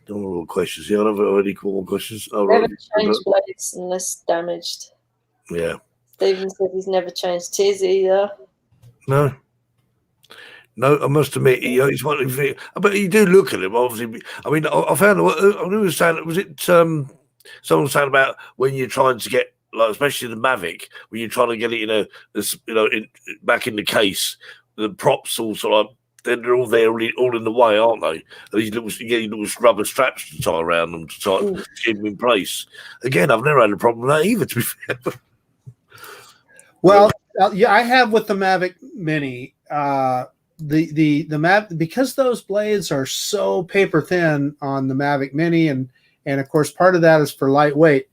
Speaker 3: more questions. Yeah, I don't have any more questions.
Speaker 2: Never changed blades unless damaged.
Speaker 3: Yeah.
Speaker 2: Stephen said he's never changed his either.
Speaker 3: No, I must admit, it's one of the. But you do look at him, obviously. I mean, I found. Who was saying? Was it someone was saying about when you're trying to get, like, especially the Mavic, when you're trying to get it back in the case, the props all sort of. They're all there, all in the way, aren't they? These little rubber straps to tie around them to keep them in place. Again, I've never had a problem with that either, to be fair.
Speaker 7: Well, I have with the Mavic Mini. The Mavic, because those blades are so paper thin on the Mavic Mini, and of course part of that is for lightweight.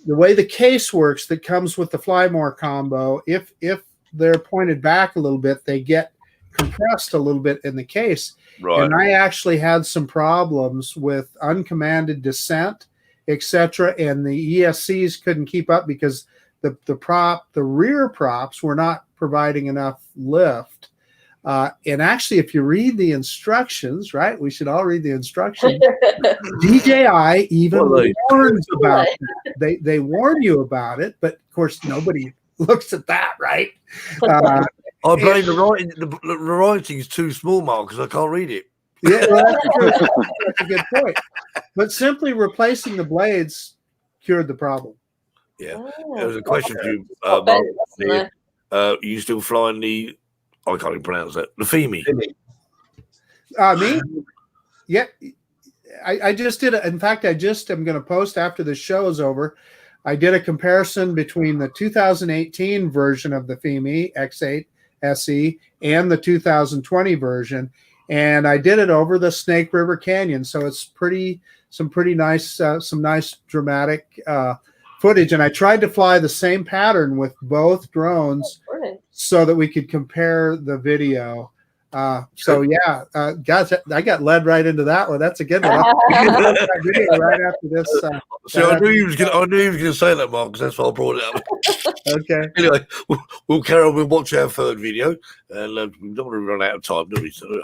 Speaker 7: The way the case works that comes with the Fly More combo, if they're pointed back a little bit, they get compressed a little bit in the case.
Speaker 3: Right. And
Speaker 7: I actually had some problems with uncommanded descent, etc. And the ESCs couldn't keep up because the rear props were not providing enough lift. And actually, if you read the instructions, right, we should all read the instructions. DJI even warns about it. They warn you about it, but of course nobody looks at that, right?
Speaker 3: I blame the writing. The writing is too small, Mark, because I can't read it.
Speaker 7: Yeah, well, that's a good point. But simply replacing the blades cured the problem.
Speaker 3: Yeah, there was a question for you, Mark. You still flying the? I can't even pronounce that. The Femi.
Speaker 7: Me? Yeah, I just did it. In fact, I just am going to post after the show is over. I did a comparison between the 2018 version of the FIMI X8 SE and the 2020 version, and I did it over the Snake River Canyon. So it's some pretty nice, some nice dramatic footage. And I tried to fly the same pattern with both drones so that we could compare the video. So yeah, guys, I got led right into that one. That's a good one. That video right after this.
Speaker 3: So I knew he was going to say that, Mark, because that's why I brought it up.
Speaker 7: Okay.
Speaker 3: Anyway, we'll carry on. We'll watch our third video, and we don't want to run out of time, do we? So,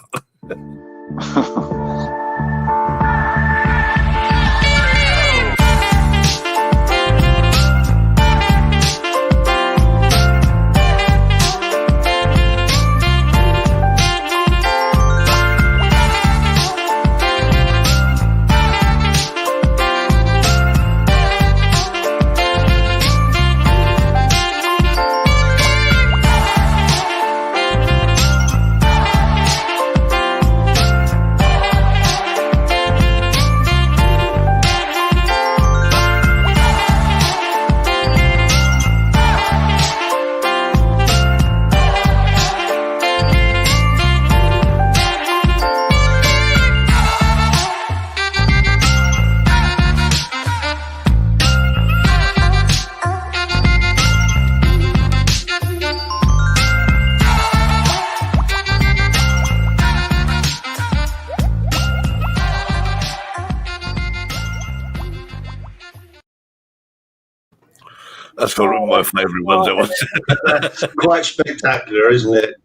Speaker 3: that's one of my favourite ones. That was
Speaker 4: quite spectacular, isn't it?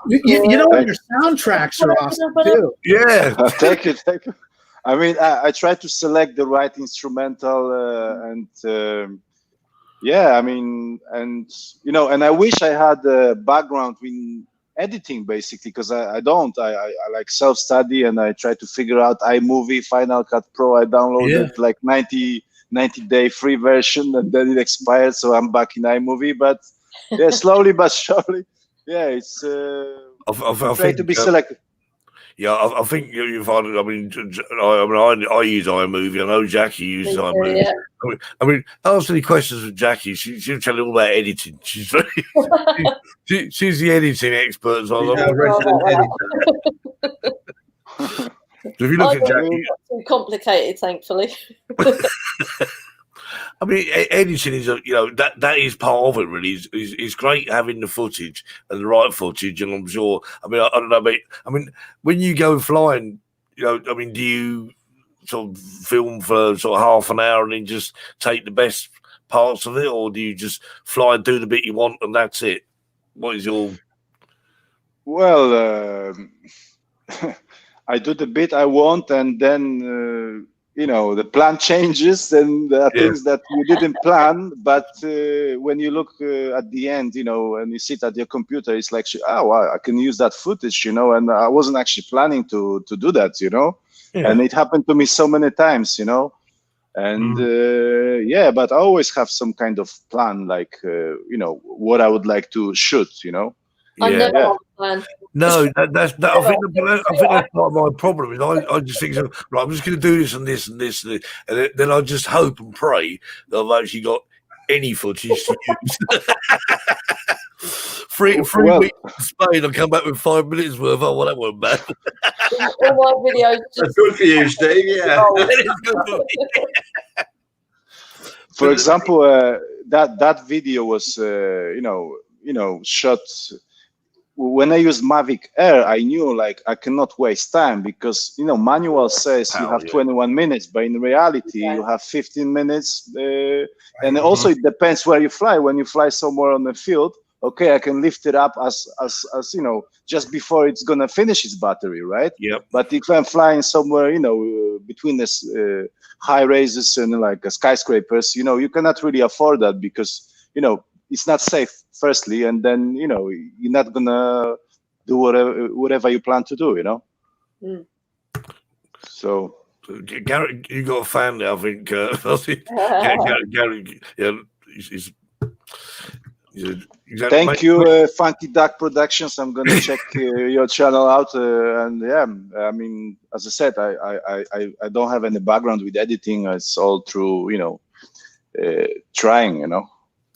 Speaker 7: You know, your soundtracks are awesome too.
Speaker 3: Yeah.
Speaker 6: Thank you. I mean, I tried to select the right instrumental, yeah, I mean, and you know, and I wish I had a background in editing, basically, because I don't. I like self-study, and I try to figure out iMovie, Final Cut Pro. I downloaded like 90-day free version, and then it expired, so I'm back in iMovie. But yeah, slowly but surely, yeah, it's
Speaker 3: I
Speaker 6: trying to be selective.
Speaker 3: Yeah, I think you find it. I mean, I use iMovie. I know Jackie uses iMovie. Yeah. I mean, ask any questions with Jackie. She'll tell you all about editing. She's very, she's the editing expert. So
Speaker 4: resident editor.
Speaker 3: So if you look at Jackie,
Speaker 2: not too complicated, thankfully.
Speaker 3: I mean, editing is that is part of it. Really, it's great having the footage and the right footage, and I'm sure. I mean, I don't know, but I mean, when you go flying, I mean, do you sort of film for sort of half an hour and then just take the best parts of it, or do you just fly and do the bit you want and that's it? What is your?
Speaker 6: Well, I do the bit I want, and then. The plan changes, and there are things that you didn't plan. But when you look at the end, and you sit at your computer, it's like, oh, wow, I can use that footage, and I wasn't actually planning to do that, and it happened to me so many times, and but I always have some kind of plan, like, what I would like to shoot,
Speaker 2: I never have a plan.
Speaker 3: No, that's that. I think that's part of my problem. Is I just think, right, I'm just going to do this and this and this, and then I just hope and pray that I've actually got any footage to use. Three weeks in Spain, I'll come back with 5 minutes worth. Oh, well, that wasn't bad.
Speaker 2: All my videos.
Speaker 4: That's good for you, Steve. Yeah.
Speaker 3: It's good for me.
Speaker 6: For example, that video was, shot. When I used Mavic Air, I knew like I cannot waste time because manual says you have 21 minutes, but in reality you have 15 minutes. And also it depends where you fly. When you fly somewhere on the field, okay, I can lift it up as just before it's gonna finish its battery, right?
Speaker 3: Yep.
Speaker 6: But if I'm flying somewhere, between this high rises and like skyscrapers, you cannot really afford that because it's not safe, firstly, and then you're not gonna do whatever you plan to do, So,
Speaker 3: Gary, you got a family, I think. Gary, he's exactly.
Speaker 6: Thank you, Funky Duck Productions. I'm gonna check your channel out, and I mean, as I said, I don't have any background with editing. It's all through trying, you know.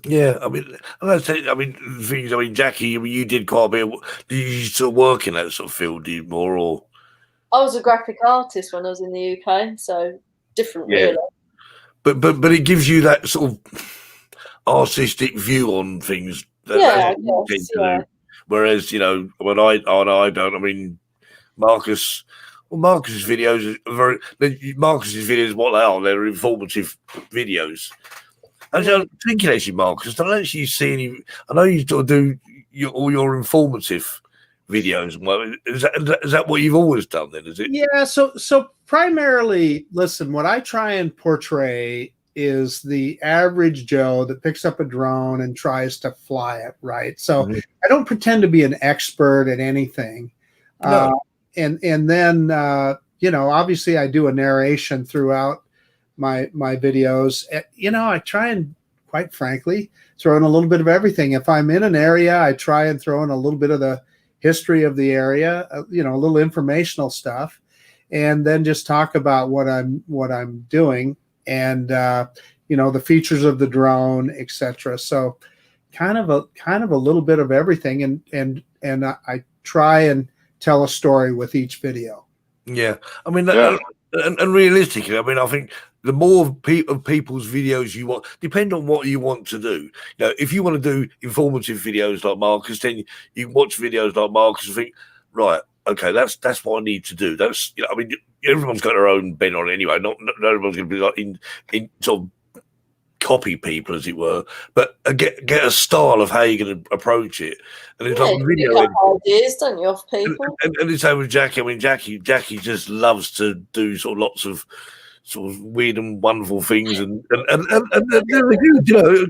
Speaker 3: Yeah, I mean, things. I mean, Jackie, I mean, you did quite a bit. Did you still work in that sort of field? Did you more or?
Speaker 2: I was a graphic artist when I was in the UK, so different, really.
Speaker 3: But it gives you that sort of artistic view on things.
Speaker 2: Yeah,
Speaker 3: You tend to do. Whereas, you know, when I don't. I mean, Marcus's videos are Marcus's videos, what they are, they're informative videos. I was thinking actually, Marcus, I don't actually see any. I know you sort of do all your informative videos. Is that what you've always done then? Is it?
Speaker 7: Yeah. So primarily, listen, what I try and portray is the average Joe that picks up a drone and tries to fly it, right? So I don't pretend to be an expert at anything.
Speaker 3: No.
Speaker 7: And then you know, obviously I do a narration throughout my videos. You know, I try and, quite frankly, throw in a little bit of everything. If I'm in an area, I try and throw in a little bit of the history of the area, you know, a little informational stuff, and then just talk about what I'm doing and you know, the features of the drone, etc. So kind of a little bit of everything, and I try and tell a story with each video.
Speaker 3: Yeah, I mean, and realistically, I mean, I think the more of people's videos you want, depend on what you want to do. You know, if you want to do informative videos like Marcus, then you can watch videos like Marcus and think, right, okay, that's what I need to do. That's, you know, I mean, everyone's got their own bent on it anyway. Not everyone's going to be like in sort of copy people, as it were, but get a style of how you're going to approach it. And it's like video
Speaker 2: ideas, don't you, off people?
Speaker 3: And it's over with Jackie. I mean, Jackie just loves to do sort of lots of sort of weird and wonderful things, and they're good, you know.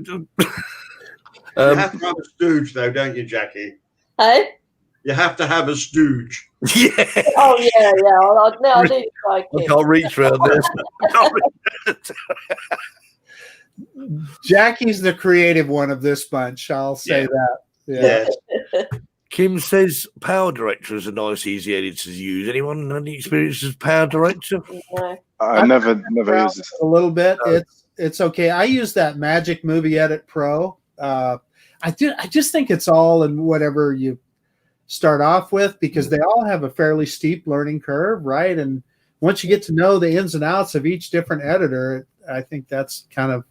Speaker 4: You have to have a stooge, though, don't you, Jackie?
Speaker 2: Hey?
Speaker 4: You have to have a stooge.
Speaker 3: Yeah.
Speaker 2: Oh yeah. I do like it.
Speaker 3: I can't reach around this.
Speaker 7: Jackie's the creative one of this bunch. I'll say that. Yeah.
Speaker 4: Yes.
Speaker 3: Kim says Power Director is a nice, easy editor to use. Anyone have any experience as Power Director?
Speaker 2: No.
Speaker 6: I never used it.
Speaker 7: A little bit. It's okay. I use that Magic Movie Edit Pro. I just think it's all in whatever you start off with, because they all have a fairly steep learning curve, right? And once you get to know the ins and outs of each different editor, I think that's kind of,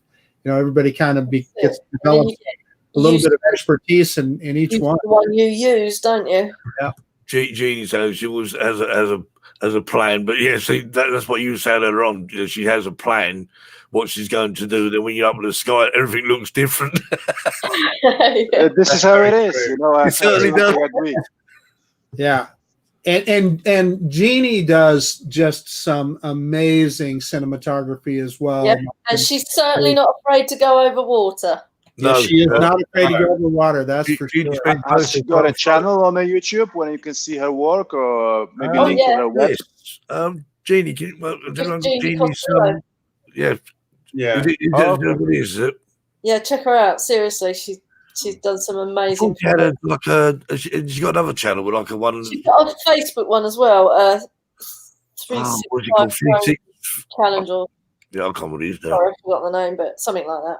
Speaker 7: you know, everybody kind of gets developed a little bit of expertise in each one.
Speaker 2: The one you use, don't you?
Speaker 7: Yeah.
Speaker 3: Jeannie says she was as a plan, but yeah, see, that's what you said earlier on. You know, she has a plan, what she's going to do. Then when you're up in the sky, everything looks different.
Speaker 6: This is how it is, you know.
Speaker 3: It certainly does.
Speaker 7: Yeah. And Jeannie does just some amazing cinematography as well.
Speaker 2: Yeah, and she's certainly not afraid to go over water.
Speaker 3: No,
Speaker 7: she is not afraid to go over water. That's for sure.
Speaker 6: Has she got a channel on the YouTube when you can see her work, or maybe link to her website?
Speaker 3: Jeannie, Jeannie's yeah. Is it?
Speaker 2: Yeah, check her out. Seriously, she's done some amazing.
Speaker 3: She had she got another channel with like a one.
Speaker 2: She's got a Facebook one as well. 365 challenge, or
Speaker 3: yeah, I can't remember his name.
Speaker 2: Sorry, I forgot the name, but something like that.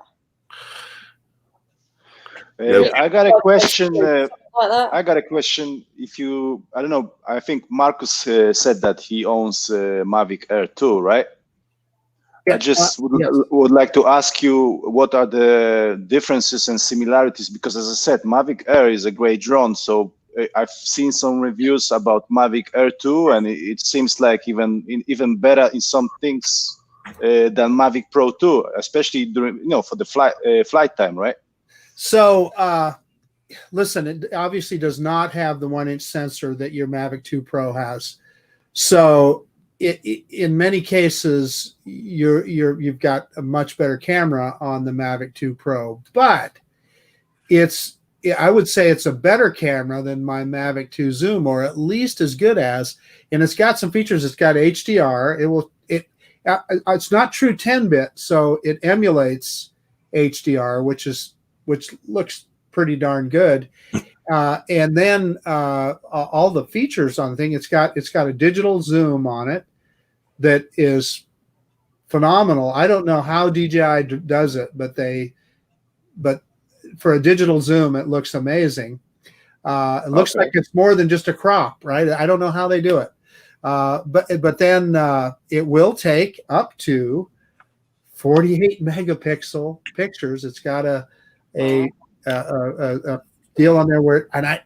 Speaker 6: I got a question.
Speaker 2: Like that.
Speaker 6: I got a question. If you, I don't know. I think Marcus said that he owns Mavic Air 2, right?
Speaker 7: Yeah,
Speaker 6: I just would like to ask you, what are the differences and similarities? Because as I said, Mavic Air is a great drone. So I've seen some reviews about Mavic Air 2, and it seems like even better in some things than Mavic Pro 2, especially during, you know, for the flight time, right?
Speaker 7: So, listen, it obviously does not have the 1-inch sensor that your Mavic 2 Pro has. So, in many cases, you've got a much better camera on the Mavic 2 Pro, but I would say it's a better camera than my Mavic 2 Zoom, or at least as good as. And it's got some features. It's got HDR. It's not true 10-bit, so it emulates HDR, which looks pretty darn good. And then all the features on the thing, it's got a digital zoom on it that is phenomenal. I don't know how DJI does it, but for a digital zoom, it looks amazing. It looks like it's more than just a crop, right? I don't know how they do it. But then it will take up to 48 megapixel pictures. It's got a deal on there where, and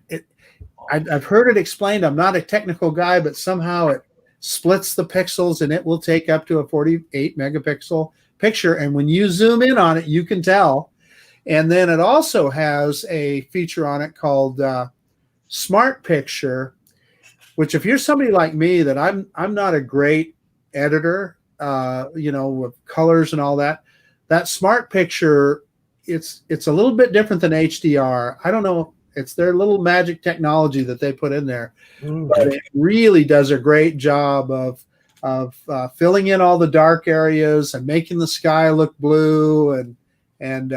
Speaker 7: I've heard it explained. I'm not a technical guy, but somehow it splits the pixels and it will take up to a 48 megapixel picture. And when you zoom in on it, you can tell. And then it also has a feature on it called Smart Picture, which if you're somebody like me, that I'm not a great editor, with colors and all that, that Smart Picture, it's a little bit different than HDR. I don't know. It's their little magic technology that they put in there, but it really does a great job of filling in all the dark areas and making the sky look blue, and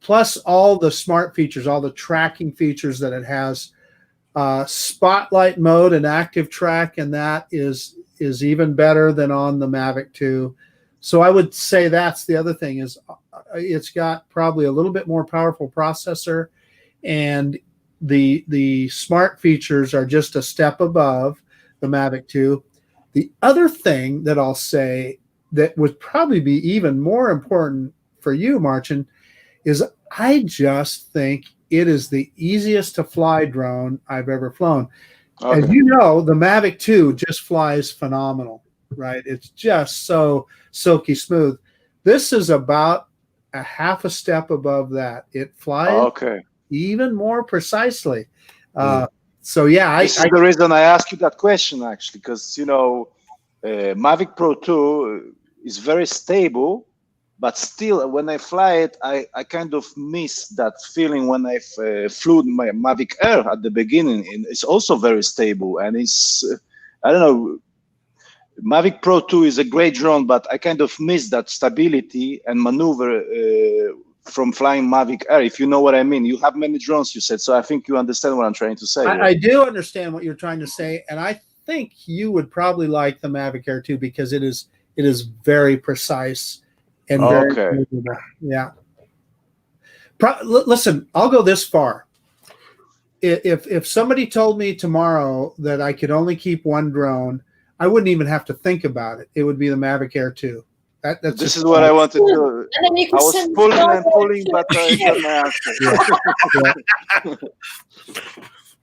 Speaker 7: plus all the smart features, all the tracking features that it has. Spotlight mode and active track, and that is even better than on the Mavic 2. So I would say that's the other thing, is it's got probably a little bit more powerful processor, and the smart features are just a step above the Mavic 2. The other thing that I'll say that would probably be even more important for you, Marcin, is I just think it is the easiest to fly drone I've ever flown. Okay. As you know, the Mavic 2 just flies phenomenal, right? It's just so silky smooth. This is about a half a step above that. It flies even more precisely. So yeah,
Speaker 6: this is the reason I asked you that question, actually, because Mavic Pro 2 is very stable, but still, when I fly it, I kind of miss that feeling when I flew my Mavic Air at the beginning. It's also very stable, and it's I don't know. Mavic Pro 2 is a great drone, but I kind of miss that stability and maneuver from flying Mavic Air, if you know what I mean. You have many drones, you said, so I think you understand what I'm trying to say.
Speaker 7: I do understand what you're trying to say, and I think you would probably like the Mavic Air 2 because it is very precise and very movable. Yeah. Listen, I'll go this far. If somebody told me tomorrow that I could only keep one drone, I wouldn't even have to think about it. It would be the Mavic Air 2.
Speaker 6: This is what I wanted to.
Speaker 2: And then you can
Speaker 6: I was pulling and pulling, but I got my answer.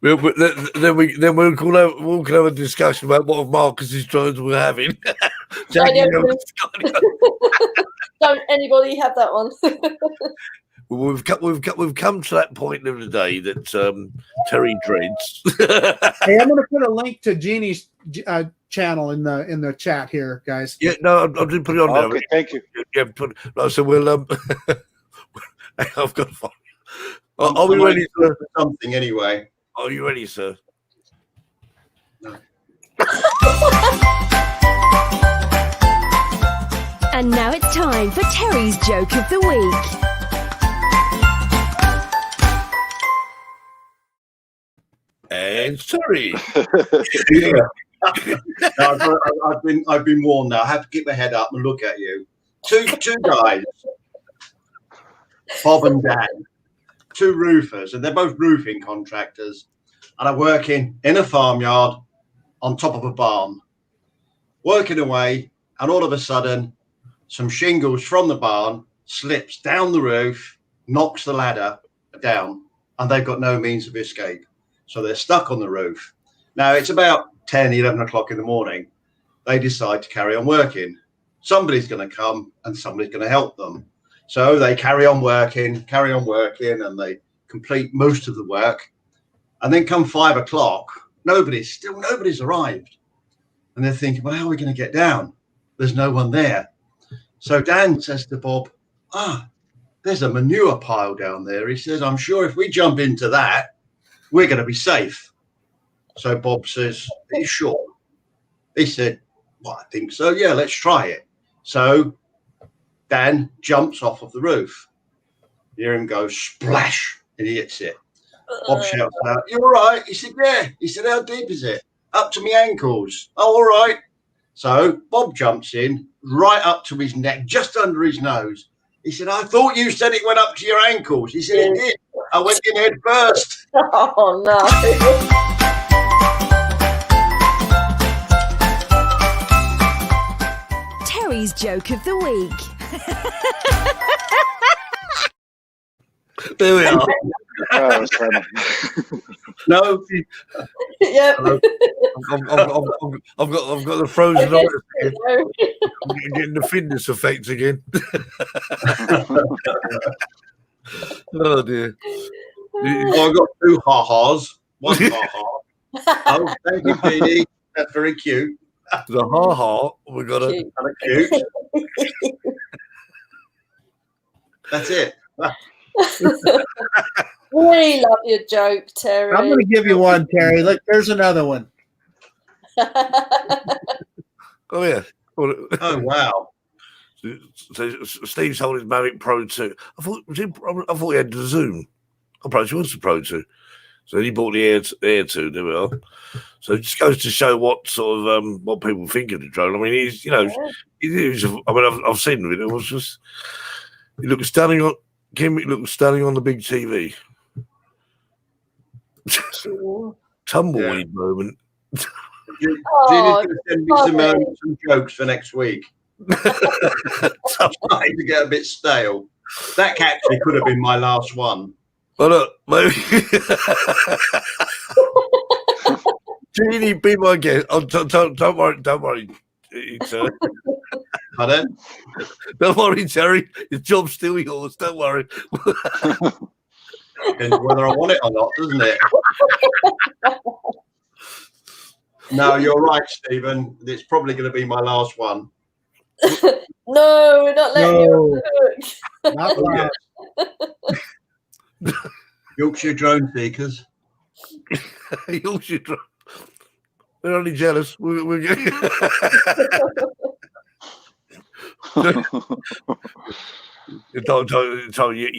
Speaker 3: Then we'll have a discussion about what of Marcus's drones we're having.
Speaker 2: Don't anybody have that one?
Speaker 3: We've come to that point of the day that Terry dreads.
Speaker 7: Hey, I'm going to put a link to Jeannie's channel in the chat here, guys.
Speaker 3: Yeah, no, I didn't put it on there.
Speaker 6: Okay, thank you.
Speaker 3: Yeah, so we'll. I've got to find. Are we ready for
Speaker 4: something anyway?
Speaker 3: Are you ready, sir?
Speaker 4: No.
Speaker 8: And now it's time for Terry's joke of the week.
Speaker 3: And Terry.
Speaker 4: Yeah. No, I've been warned now. I have to keep my head up and look at you. Two guys, Bob and Dan, two roofers, and they're both roofing contractors, and are working in a farmyard on top of a barn, working away, and all of a sudden, some shingles from the barn slips down the roof, knocks the ladder down, and they've got no means of escape. So they're stuck on the roof. Now, it's about 10, 11 o'clock in the morning. They decide to carry on working. Somebody's going to come and somebody's going to help them. So they carry on working, and they complete most of the work. And then come 5 o'clock, nobody's arrived. And they're thinking, well, how are we going to get down? There's no one there. So Dan says to Bob, there's a manure pile down there. He says, I'm sure if we jump into that, we're going to be safe. So Bob says, are you sure? He said, well, I think so. Yeah, let's try it. So Dan jumps off of the roof. You hear him go splash, and he hits it. Bob shouts out, you all right? He said, yeah. He said, how deep is it? Up to my ankles. Oh, all right. So Bob jumps in right up to his neck, just under his nose. He said, I thought you said it went up to your ankles. He said, it did. I went in head first.
Speaker 2: Oh, no.
Speaker 8: Terry's joke of the week.
Speaker 3: There we are.
Speaker 4: No.
Speaker 2: Yep.
Speaker 3: I've got the frozen ice again. I'm getting the fitness effect again. Oh dear.
Speaker 4: Oh, I got 2 ha-has. 1 ha-ha. Oh, thank you, PD. That's very cute.
Speaker 3: The ha-ha. We got a
Speaker 2: Cute.
Speaker 4: Cute. That's it.
Speaker 2: We love your joke, Terry.
Speaker 7: I'm going to give you one, Terry. Look, there's another one.
Speaker 3: Oh yeah.
Speaker 4: Oh, wow.
Speaker 3: So Steve's holding his Mavic Pro 2. I thought he had the Zoom. I'm probably sure it was the Pro 2. So he bought the Air 2. There we are. So it just goes to show what sort of what people think of the drone. I mean, he's I've seen it. It was just he looked stunning on the big TV. Tumbleweed moment.
Speaker 4: Jeannie's going to send me some jokes for next week. I'm starting to get a bit stale. That actually could have been my last one.
Speaker 3: Well, look, maybe. Jeannie, be my guest. Oh, don't worry.
Speaker 4: Pardon?
Speaker 3: Don't worry, Terry. Your job's still yours. Don't worry.
Speaker 4: Depends whether I want it or not, doesn't it? No, you're right, Stephen. It's probably going to be my last one.
Speaker 2: No, we're not letting you off the hook.
Speaker 7: Not loud.
Speaker 4: Yorkshire Drone Seekers.
Speaker 3: Yorkshire Drone. We're only jealous. We're you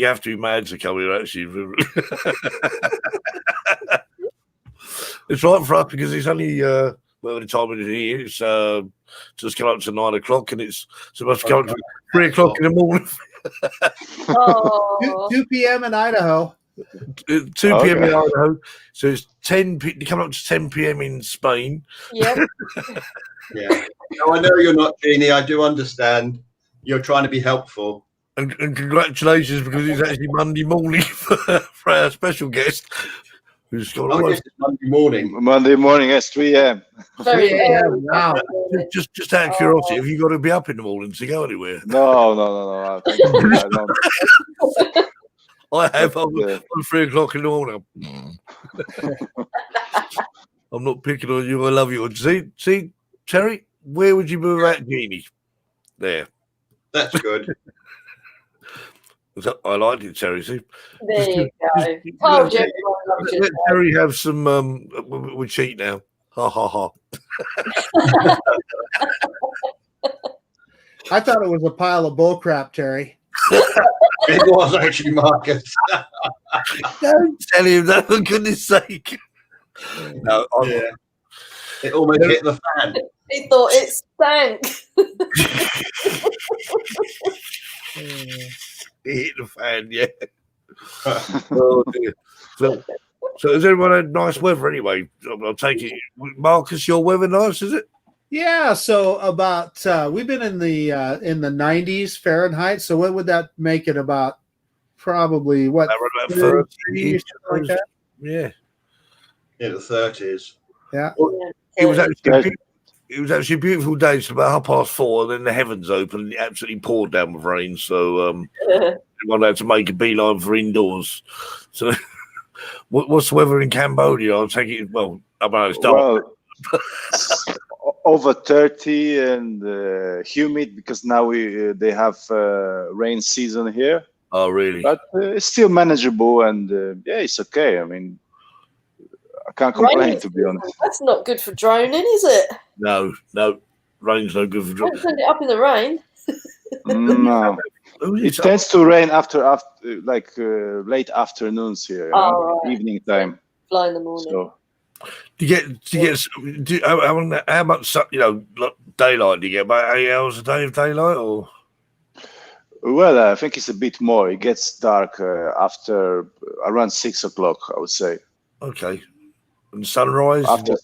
Speaker 3: have to be mad to come here, actually. It's right for us because it's only whatever the time it is. It's just come up to 9 o'clock, and it's supposed to come up to 3 o'clock in the morning.
Speaker 7: 2 p.m. in Idaho.
Speaker 3: 2 p.m. in Idaho. So it's 10. Coming up to 10 p.m. in Spain.
Speaker 2: Yep.
Speaker 4: Yeah. No, I know you're not, Jeannie. I do understand. You're trying to be helpful.
Speaker 3: And congratulations, because it's actually Monday morning for our special guest. Who's got
Speaker 4: I guess it's Monday morning.
Speaker 6: Monday morning at 3 a.m.
Speaker 2: Very early.
Speaker 7: Wow.
Speaker 3: Just out of curiosity, have you got to be up in the morning to go anywhere?
Speaker 6: No. Thank you. I don't.
Speaker 3: I have on 3 o'clock in the morning. I'm not picking on you. I love you. See, Terry, where would you move out, Jeannie? There.
Speaker 4: That's good.
Speaker 3: I like it, Terry. See,
Speaker 2: There you go.
Speaker 3: Let Terry have some. We cheat now. Ha ha ha.
Speaker 7: I thought it was a pile of bullcrap, Terry.
Speaker 4: It was actually Marcus.
Speaker 3: Don't tell him that, for goodness sake. No,
Speaker 4: yeah. It almost hit the fan.
Speaker 2: He thought it stank.
Speaker 3: It hit the fan, yeah. Oh dear. So has everyone had nice weather anyway? I'll take it. Marcus, your weather nice, is it?
Speaker 7: Yeah, so about we've been in the 90s Fahrenheit. So what would that make it about? Probably what?
Speaker 3: About 30,
Speaker 7: like that?
Speaker 3: Yeah.
Speaker 4: In the 30s.
Speaker 7: Yeah.
Speaker 3: It was actually a beautiful day. It's about 4:30, and then the heavens opened and it absolutely poured down with rain. So everyone had to make a beeline for indoors. So what's the weather in Cambodia? I'll take it. Well, I know it's dark.
Speaker 6: Well, over 30 and humid because now they have rain season here.
Speaker 3: Oh, really?
Speaker 6: But it's still manageable, and yeah, it's okay. I mean, I can't complain, to be honest.
Speaker 2: That's not good for droning, is it?
Speaker 3: No, rain's no good for
Speaker 2: Don't
Speaker 3: droning.
Speaker 2: send it up in the rain.
Speaker 6: No, it tends to rain after late afternoons here,
Speaker 2: Oh, right.
Speaker 6: evening time.
Speaker 2: Fly in the morning.
Speaker 6: So
Speaker 3: How much daylight do you get? About 8 hours a day of daylight, or?
Speaker 6: Well, I think it's a bit more. It gets dark after around 6 o'clock, I would say.
Speaker 3: Okay. And sunrise
Speaker 6: after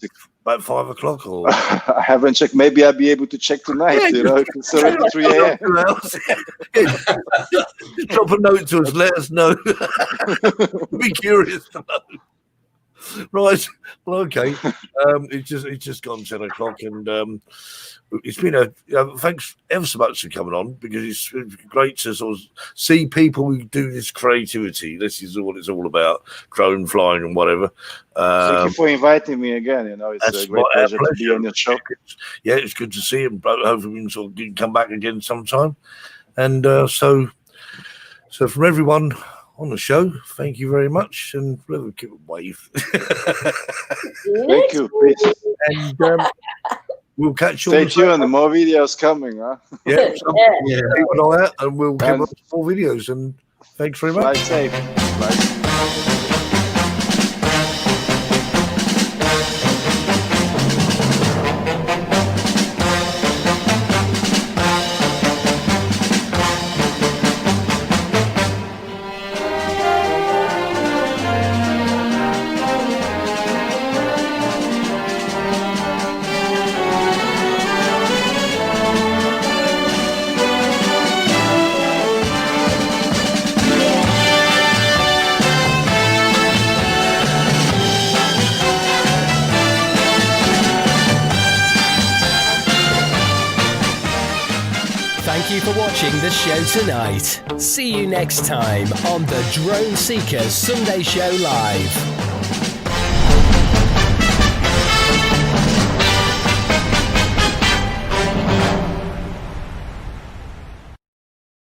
Speaker 3: about 5 o'clock, or?
Speaker 6: I haven't checked. Maybe I'll be able to check tonight. It's already 3 a.m.
Speaker 3: Just drop a note to us. Let us know. Be curious to know. Right. Well, okay. It's just gone 10 o'clock, and it's been thanks ever so much for coming on, because it's great to sort of see people who do this creativity. This is what it's all about: drone flying and whatever.
Speaker 6: Thank you for inviting me again. It's a great pleasure to be on your show.
Speaker 3: Yeah, it's good to see him. Hopefully, we can come back again sometime. And so from everyone on the show, thank you very much, and we'll give a wave.
Speaker 6: Thank you. Peace.
Speaker 3: And we'll catch you.
Speaker 6: Stay tuned. More videos coming, huh?
Speaker 3: Yeah. Keep an eye out, and we'll give up more videos. And thanks very much.
Speaker 6: Fly safe. Bye.
Speaker 5: Thank you for watching the show tonight. See you next time on the Drone Seekers Sunday Show Live.